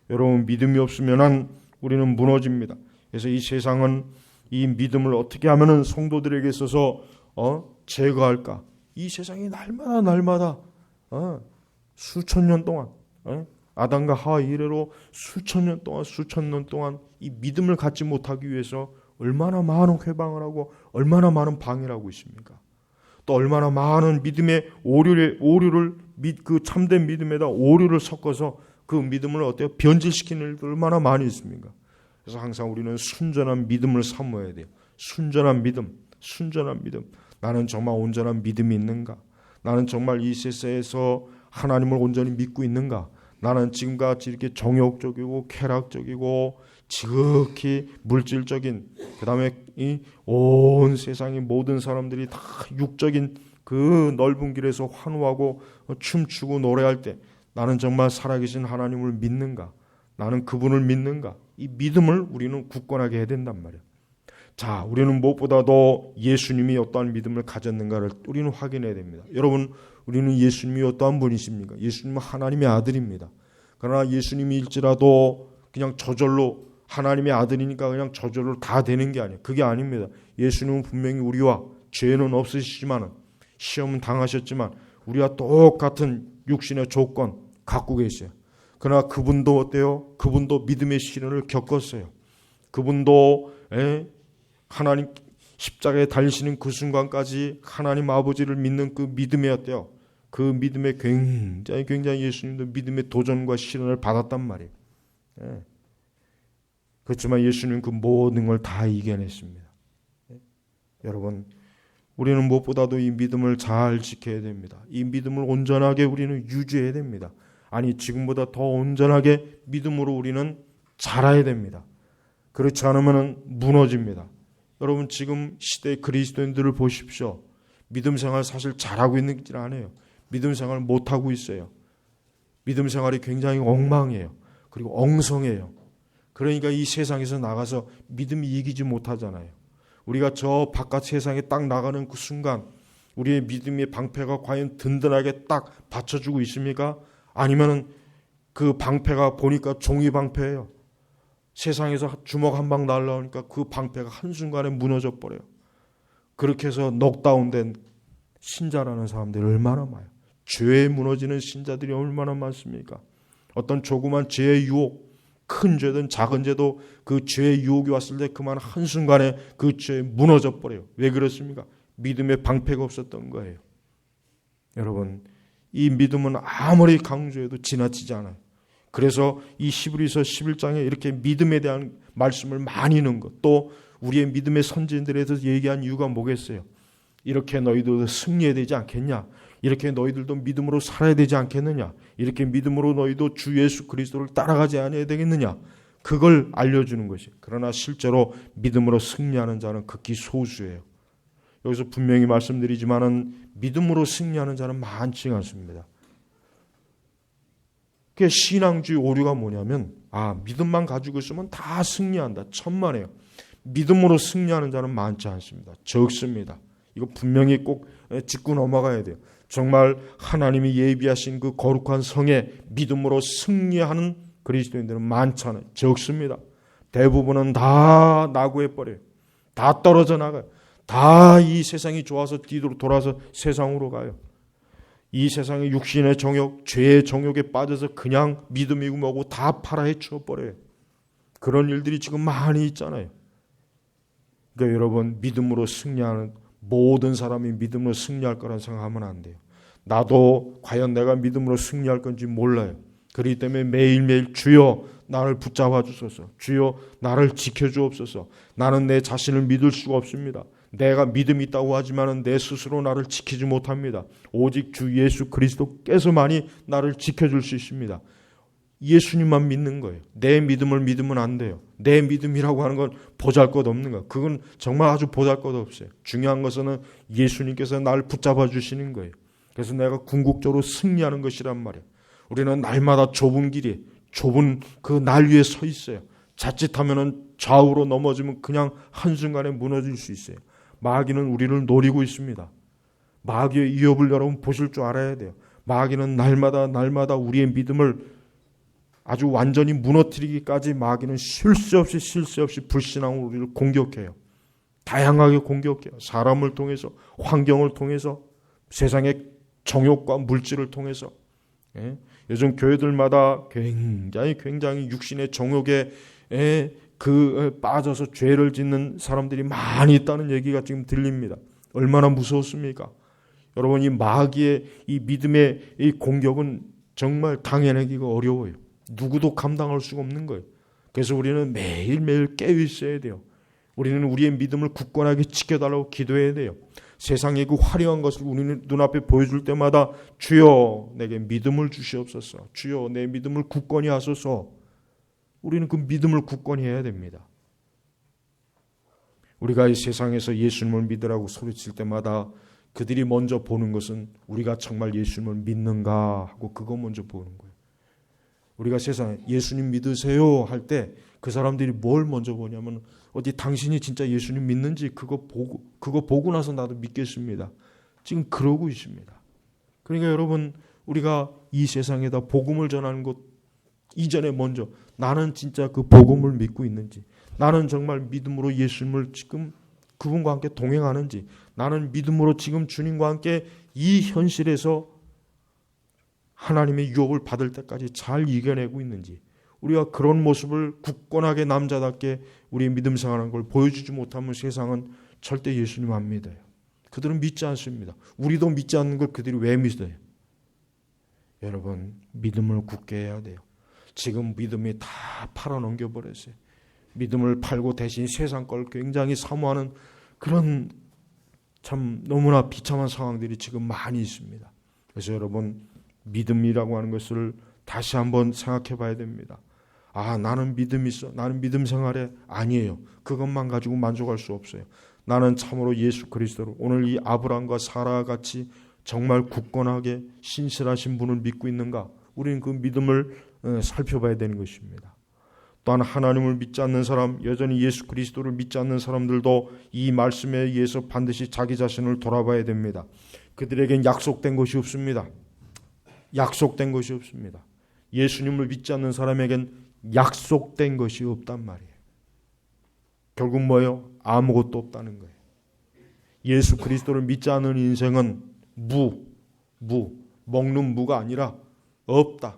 [SPEAKER 1] 여러분, 믿음이 없으면 우리는 무너집니다. 그래서 이 세상은 이 믿음을 어떻게 하면은 성도들에게 있어서 제거할까? 이 세상이 날마다 수천 년 동안 아담과 하와 이래로 수천 년 동안 이 믿음을 갖지 못하기 위해서 얼마나 많은 회방을 하고 얼마나 많은 방해를 하고 있습니까? 또 얼마나 많은 믿음의 오류를 그 참된 믿음에다 오류를 섞어서 그 믿음을 어때요? 변질시키는 일도 얼마나 많이 있습니까? 그래서 항상 우리는 순전한 믿음을 사모해야 돼요. 순전한 믿음. 나는 정말 온전한 믿음이 있는가? 나는 정말 이 세상에서 하나님을 온전히 믿고 있는가? 나는 지금같이 이렇게 정욕적이고 쾌락적이고 지극히 물질적인, 그 다음에 이 온 세상의 모든 사람들이 다 육적인 그 넓은 길에서 환호하고 춤추고 노래할 때 나는 정말 살아계신 하나님을 믿는가? 나는 그분을 믿는가? 이 믿음을 우리는 굳건하게 해야 된단 말이에요. 자, 우리는 무엇보다도 예수님이 어떠한 믿음을 가졌는가를 우리는 확인해야 됩니다. 여러분, 우리는 예수님이 어떠한 분이십니까? 예수님은 하나님의 아들입니다. 그러나 예수님일지라도 그냥 저절로 하나님의 아들이니까 그냥 저절로 다 되는 게 아니에요. 그게 아닙니다. 예수님은 분명히 우리와 죄는 없으시지만 시험은 당하셨지만 우리와 똑같은 육신의 조건 갖고 계세요. 그러나 그분도 어때요? 그분도 믿음의 시련을 겪었어요. 그분도 하나님 십자가에 달리시는 그 순간까지 하나님 아버지를 믿는 그 믿음이 어때요? 그 믿음에 굉장히 예수님도 믿음의 도전과 시련을 받았단 말이에요. 그렇지만 예수님은 그 모든 걸 다 이겨냈습니다. 여러분, 우리는 무엇보다도 이 믿음을 잘 지켜야 됩니다. 이 믿음을 온전하게 우리는 유지해야 됩니다. 아니, 지금보다 더 온전하게 믿음으로 우리는 자라야 됩니다. 그렇지 않으면 무너집니다. 여러분, 지금 시대의 그리스도인들을 보십시오. 믿음 생활 사실 잘하고 있는 줄 아네요. 믿음 생활 못하고 있어요. 믿음 생활이 굉장히 엉망이에요. 그리고 엉성해요. 그러니까 이 세상에서 나가서 믿음이 이기지 못하잖아요. 우리가 저 바깥 세상에 딱 나가는 그 순간 우리의 믿음의 방패가 과연 든든하게 딱 받쳐주고 있습니까? 아니면은 그 방패가 보니까 종이 방패예요. 세상에서 주먹 한 방 날라오니까 그 방패가 한순간에 무너져 버려요. 그렇게 해서 넉다운된 신자라는 사람들이 얼마나 많아요. 죄에 무너지는 신자들이 얼마나 많습니까? 어떤 조그만 죄의 유혹, 큰 죄든 작은 죄도 그 죄의 유혹이 왔을 때 그만 한순간에 그 죄에 무너져 버려요. 왜 그렇습니까? 믿음의 방패가 없었던 거예요. 여러분, 이 믿음은 아무리 강조해도 지나치지 않아요. 그래서 이 히브리서 11장에 이렇게 믿음에 대한 말씀을 많이 넣은 것, 또 우리의 믿음의 선진들에 대해서 얘기한 이유가 뭐겠어요? 이렇게 너희도 승리해야 되지 않겠냐? 이렇게 너희들도 믿음으로 살아야 되지 않겠느냐? 이렇게 믿음으로 너희도 주 예수 그리스도를 따라가지 않아야 되겠느냐? 그걸 알려주는 것이. 그러나 실제로 믿음으로 승리하는 자는 극히 소수예요. 여기서 분명히 말씀드리지만은 믿음으로 승리하는 자는 많지 않습니다. 그 신앙주의 오류가 뭐냐면 믿음만 가지고 있으면 다 승리한다. 천만에요. 믿음으로 승리하는 자는 많지 않습니다. 적습니다. 이거 분명히 꼭 짚고 넘어가야 돼요. 정말 하나님이 예비하신 그 거룩한 성에 믿음으로 승리하는 그리스도인들은 많잖아요. 적습니다. 대부분은 다 낙오해버려요. 다 떨어져 나가요. 다 이 세상이 좋아서 뒤로 돌아서 세상으로 가요. 이 세상의 육신의 정욕, 죄의 정욕에 빠져서 그냥 믿음이고 뭐고 다 팔아 헤쳐 버려요. 그런 일들이 지금 많이 있잖아요. 그러니까 여러분, 믿음으로 승리하는, 모든 사람이 믿음으로 승리할 거란 생각하면 안 돼요. 나도 과연 내가 믿음으로 승리할 건지 몰라요. 그렇기 때문에 매일매일 주여 나를 붙잡아 주소서, 주여 나를 지켜주옵소서. 나는 내 자신을 믿을 수가 없습니다. 내가 믿음이 있다고 하지만 내 스스로 나를 지키지 못합니다. 오직 주 예수 그리스도께서만이 나를 지켜줄 수 있습니다. 예수님만 믿는 거예요. 내 믿음을 믿으면 안 돼요. 내 믿음이라고 하는 건 보잘것없는 거예요. 그건 정말 아주 보잘것없어요. 중요한 것은 예수님께서 나를 붙잡아 주시는 거예요. 그래서 내가 궁극적으로 승리하는 것이란 말이에요. 우리는 날마다 좁은 길에, 좁은 그 날 위에 서 있어요. 자칫하면 좌우로 넘어지면 그냥 한순간에 무너질 수 있어요. 마귀는 우리를 노리고 있습니다. 마귀의 위협을 여러분 보실 줄 알아야 돼요. 마귀는 날마다 우리의 믿음을 아주 완전히 무너뜨리기까지 마귀는 쉴 새 없이 불신앙으로 우리를 공격해요. 다양하게 공격해요. 사람을 통해서, 환경을 통해서, 세상의 정욕과 물질을 통해서. 요즘 교회들마다 굉장히 육신의 정욕에 빠져서 죄를 짓는 사람들이 많이 있다는 얘기가 지금 들립니다. 얼마나 무서웠습니까? 여러분, 이 마귀의 이 믿음의 이 공격은 정말 당해내기가 어려워요. 누구도 감당할 수가 없는 거예요. 그래서 우리는 매일매일 깨어 있어야 돼요. 우리는 우리의 믿음을 굳건하게 지켜달라고 기도해야 돼요. 세상의 그 화려한 것을 우리는 눈앞에 보여줄 때마다 주여 내게 믿음을 주시옵소서, 주여 내 믿음을 굳건히 하소서. 우리는 그 믿음을 굳건히 해야 됩니다. 우리가 이 세상에서 예수님을 믿으라고 소리칠 때마다 그들이 먼저 보는 것은 우리가 정말 예수님을 믿는가 하고 그거 먼저 보는 거예요. 우리가 세상에 예수님 믿으세요 할 때 그 사람들이 뭘 먼저 보냐면 어디 당신이 진짜 예수님 믿는지 그거 보고 나서 나도 믿겠습니다. 지금 그러고 있습니다. 그러니까 여러분, 우리가 이 세상에다 복음을 전하는 것 이전에 먼저 나는 진짜 그 복음을 믿고 있는지, 나는 정말 믿음으로 예수님을 지금 그분과 함께 동행하는지, 나는 믿음으로 지금 주님과 함께 이 현실에서 하나님의 유혹을 받을 때까지 잘 이겨내고 있는지, 우리가 그런 모습을 굳건하게 남자답게 우리의 믿음 생활하는 걸 보여주지 못하면 세상은 절대 예수님 안 믿어요. 그들은 믿지 않습니다. 우리도 믿지 않는 걸 그들이 왜 믿어요? 여러분, 믿음을 굳게 해야 돼요. 지금 믿음이 다 팔아넘겨버렸어요. 믿음을 팔고 대신 세상 걸 굉장히 사모하는 그런 참 너무나 비참한 상황들이 지금 많이 있습니다. 그래서 여러분, 믿음이라고 하는 것을 다시 한번 생각해 봐야 됩니다. 나는 믿음이 있어. 나는 믿음 생활에 아니에요. 그것만 가지고 만족할 수 없어요. 나는 참으로 예수 그리스도로 오늘 이 아브라함과 사라와 같이 정말 굳건하게 신실하신 분을 믿고 있는가? 우리는 그 믿음을 살펴봐야 되는 것입니다. 또한 하나님을 믿지 않는 사람, 여전히 예수 그리스도를 믿지 않는 사람들도 이 말씀에 의해서 반드시 자기 자신을 돌아봐야 됩니다. 그들에겐 약속된 것이 없습니다. 약속된 것이 없습니다. 예수님을 믿지 않는 사람에겐 약속된 것이 없단 말이에요. 결국 뭐예요? 아무것도 없다는 거예요. 예수 그리스도를 믿지 않는 인생은 먹는 무가 아니라 없다.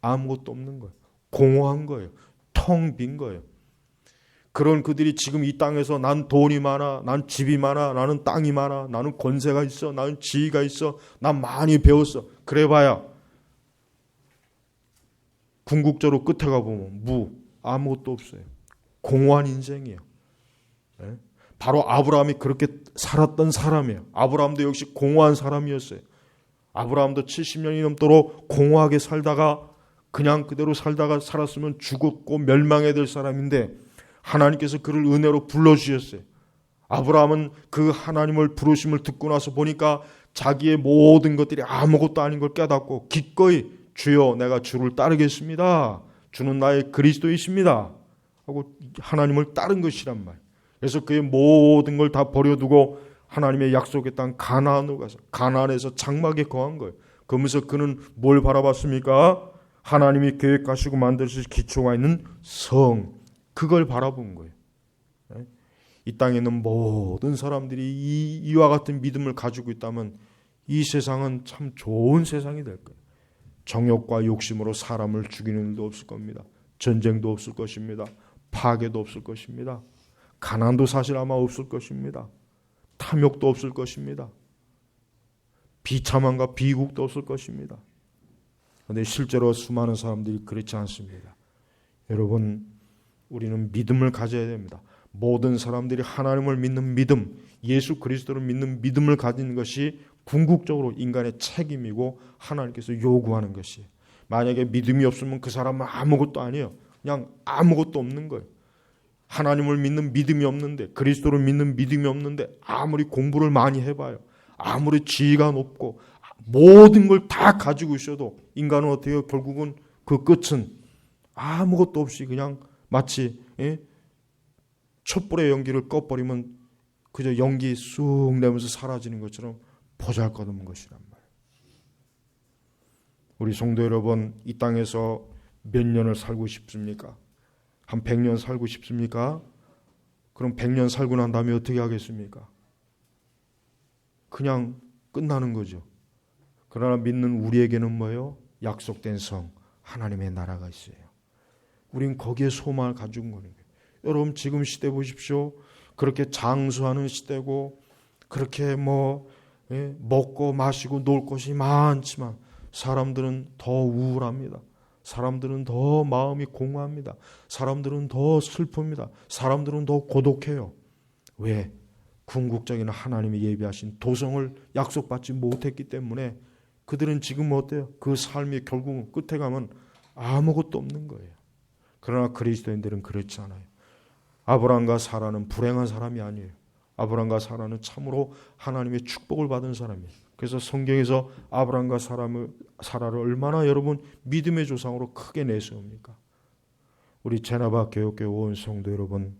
[SPEAKER 1] 아무것도 없는 거예요. 공허한 거예요. 텅 빈 거예요. 그런 그들이 지금 이 땅에서 난 돈이 많아, 난 집이 많아, 나는 땅이 많아, 나는 권세가 있어, 나는 지위가 있어, 난 많이 배웠어. 그래봐야 궁극적으로 끝에 가보면 아무것도 없어요. 공허한 인생이에요. 바로 아브라함이 그렇게 살았던 사람이에요. 아브라함도 역시 공허한 사람이었어요. 아브라함도 70년이 넘도록 공허하게 살다가 그냥 그대로 살았으면 죽었고 멸망해야 될 사람인데 하나님께서 그를 은혜로 불러주셨어요. 아브라함은 그 하나님을 부르심을 듣고 나서 보니까 자기의 모든 것들이 아무것도 아닌 걸 깨닫고 기꺼이 주여 내가 주를 따르겠습니다. 주는 나의 그리스도이십니다. 하고 하나님을 따른 것이란 말. 그래서 그의 모든 걸 다 버려두고 하나님의 약속의 땅 가나안으로 가서 가나안에서 장막에 거한 거예요. 그러면서 그는 뭘 바라봤습니까? 하나님이 계획하시고 만드실 기초가 있는 성, 그걸 바라본 거예요. 이 땅에 있는 모든 사람들이 이와 같은 믿음을 가지고 있다면 이 세상은 참 좋은 세상이 될 거예요. 정욕과 욕심으로 사람을 죽이는 일도 없을 겁니다. 전쟁도 없을 것입니다. 파괴도 없을 것입니다. 가난도 사실 아마 없을 것입니다. 탐욕도 없을 것입니다. 비참함과 비국도 없을 것입니다. 그런데 실제로 수많은 사람들이 그렇지 않습니다. 여러분, 우리는 믿음을 가져야 됩니다. 모든 사람들이 하나님을 믿는 믿음, 예수 그리스도를 믿는 믿음을 가지는 것이 궁극적으로 인간의 책임이고 하나님께서 요구하는 것이에요. 만약에 믿음이 없으면 그 사람은 아무것도 아니에요. 그냥 아무것도 없는 거예요. 하나님을 믿는 믿음이 없는데, 그리스도를 믿는 믿음이 없는데 아무리 공부를 많이 해봐요. 아무리 지위가 높고 모든 걸 다 가지고 있어도 인간은 어떻게 해요? 결국은 그 끝은 아무것도 없이 그냥 마치 촛불의 연기를 꺼버리면 그저 연기 쑥 내면서 사라지는 것처럼 보잘것없는 것이란 말이에요. 우리 성도 여러분, 이 땅에서 몇 년을 살고 싶습니까? 한 100년 살고 싶습니까? 그럼 100년 살고 난 다음에 어떻게 하겠습니까? 그냥 끝나는 거죠. 그러나 믿는 우리에게는 뭐예요? 약속된 성, 하나님의 나라가 있어요. 우린 거기에 소망을 가지고 있는 거예요. 여러분, 지금 시대 보십시오. 그렇게 장수하는 시대고, 그렇게 먹고 마시고 놀 것이 많지만 사람들은 더 우울합니다. 사람들은 더 마음이 공허합니다. 사람들은 더 슬픕니다. 사람들은 더 고독해요. 왜? 궁극적인 하나님이 예비하신 도성을 약속받지 못했기 때문에 그들은 지금 어때요? 그 삶이 결국은 끝에 가면 아무것도 없는 거예요. 그러나 그리스도인들은 그렇지 않아요. 아브라함과 사라는 불행한 사람이 아니에요. 아브라함과 사라는 참으로 하나님의 축복을 받은 사람이에요. 그래서 성경에서 아브라함과 사라를 얼마나 여러분 믿음의 조상으로 크게 내세웁니까? 우리 제나바 교육교회 온 성도 여러분,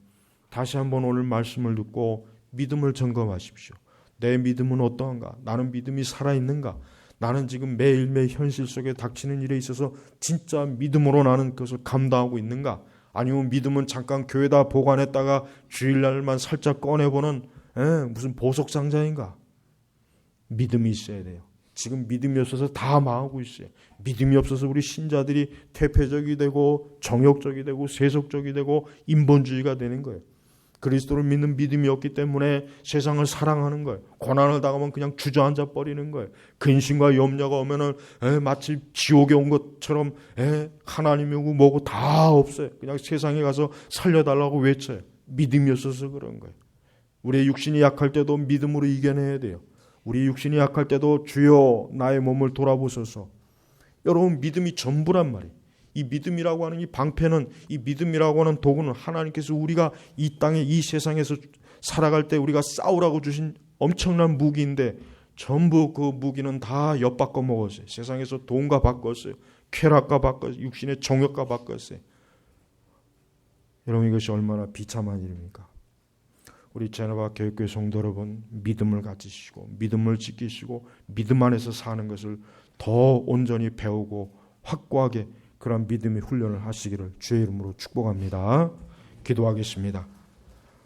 [SPEAKER 1] 다시 한번 오늘 말씀을 듣고 믿음을 점검하십시오. 내 믿음은 어떠한가? 나는 믿음이 살아있는가? 나는 지금 매일매일 현실 속에 닥치는 일에 있어서 진짜 믿음으로 나는 그것을 감당하고 있는가? 아니면 믿음은 잠깐 교회다 보관했다가 주일날만 살짝 꺼내보는 무슨 보석상자인가? 믿음이 있어야 돼요. 지금 믿음이 없어서 다 망하고 있어요. 믿음이 없어서 우리 신자들이 퇴폐적이 되고 정욕적이 되고 세속적이 되고 인본주의가 되는 거예요. 그리스도를 믿는 믿음이 없기 때문에 세상을 사랑하는 거예요. 고난을 당하면 그냥 주저앉아 버리는 거예요. 근심과 염려가 오면은 마치 지옥에 온 것처럼 하나님이고 뭐고 다 없어요. 그냥 세상에 가서 살려달라고 외쳐요. 믿음이 없어서 그런 거예요. 우리의 육신이 약할 때도 믿음으로 이겨내야 돼요. 우리 육신이 약할 때도 주여 나의 몸을 돌아보소서. 여러분, 믿음이 전부란 말이에요. 이 믿음이라고 하는 이 방패는, 이 믿음이라고 하는 도구는 하나님께서 우리가 이 땅에 이 세상에서 살아갈 때 우리가 싸우라고 주신 엄청난 무기인데 전부 그 무기는 다 엿바꿔 먹었어요. 세상에서 돈과 바꿨어요. 쾌락과 바꿨어요. 육신의 정욕과 바꿨어요. 여러분, 이것이 얼마나 비참한 일입니까? 우리 제나바 교육교회 성도 여러분, 믿음을 가지시고 믿음을 지키시고 믿음 안에서 사는 것을 더 온전히 배우고 확고하게 그런 믿음의 훈련을 하시기를 주의 이름으로 축복합니다. 기도하겠습니다.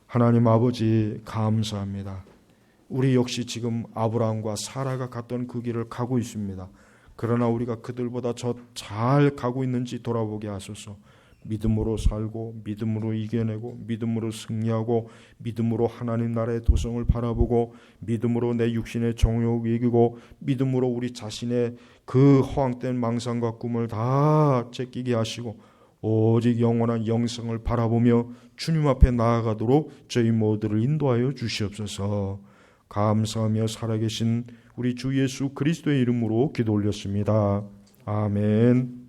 [SPEAKER 1] 하나님 아버지, 감사합니다. 우리 역시 지금 아브라함과 사라가 갔던 그 길을 가고 있습니다. 그러나 우리가 그들보다 더 잘 가고 있는지 돌아보게 하소서. 믿음으로 살고 믿음으로 이겨내고 믿음으로 승리하고 믿음으로 하나님 나라의 도성을 바라보고 믿음으로 내 육신의 정욕을 이기고 믿음으로 우리 자신의 그 허황된 망상과 꿈을 다 제끼게 하시고 오직 영원한 영생을 바라보며 주님 앞에 나아가도록 저희 모두를 인도하여 주시옵소서. 감사하며 살아계신 우리 주 예수 그리스도의 이름으로 기도 올렸습니다. 아멘.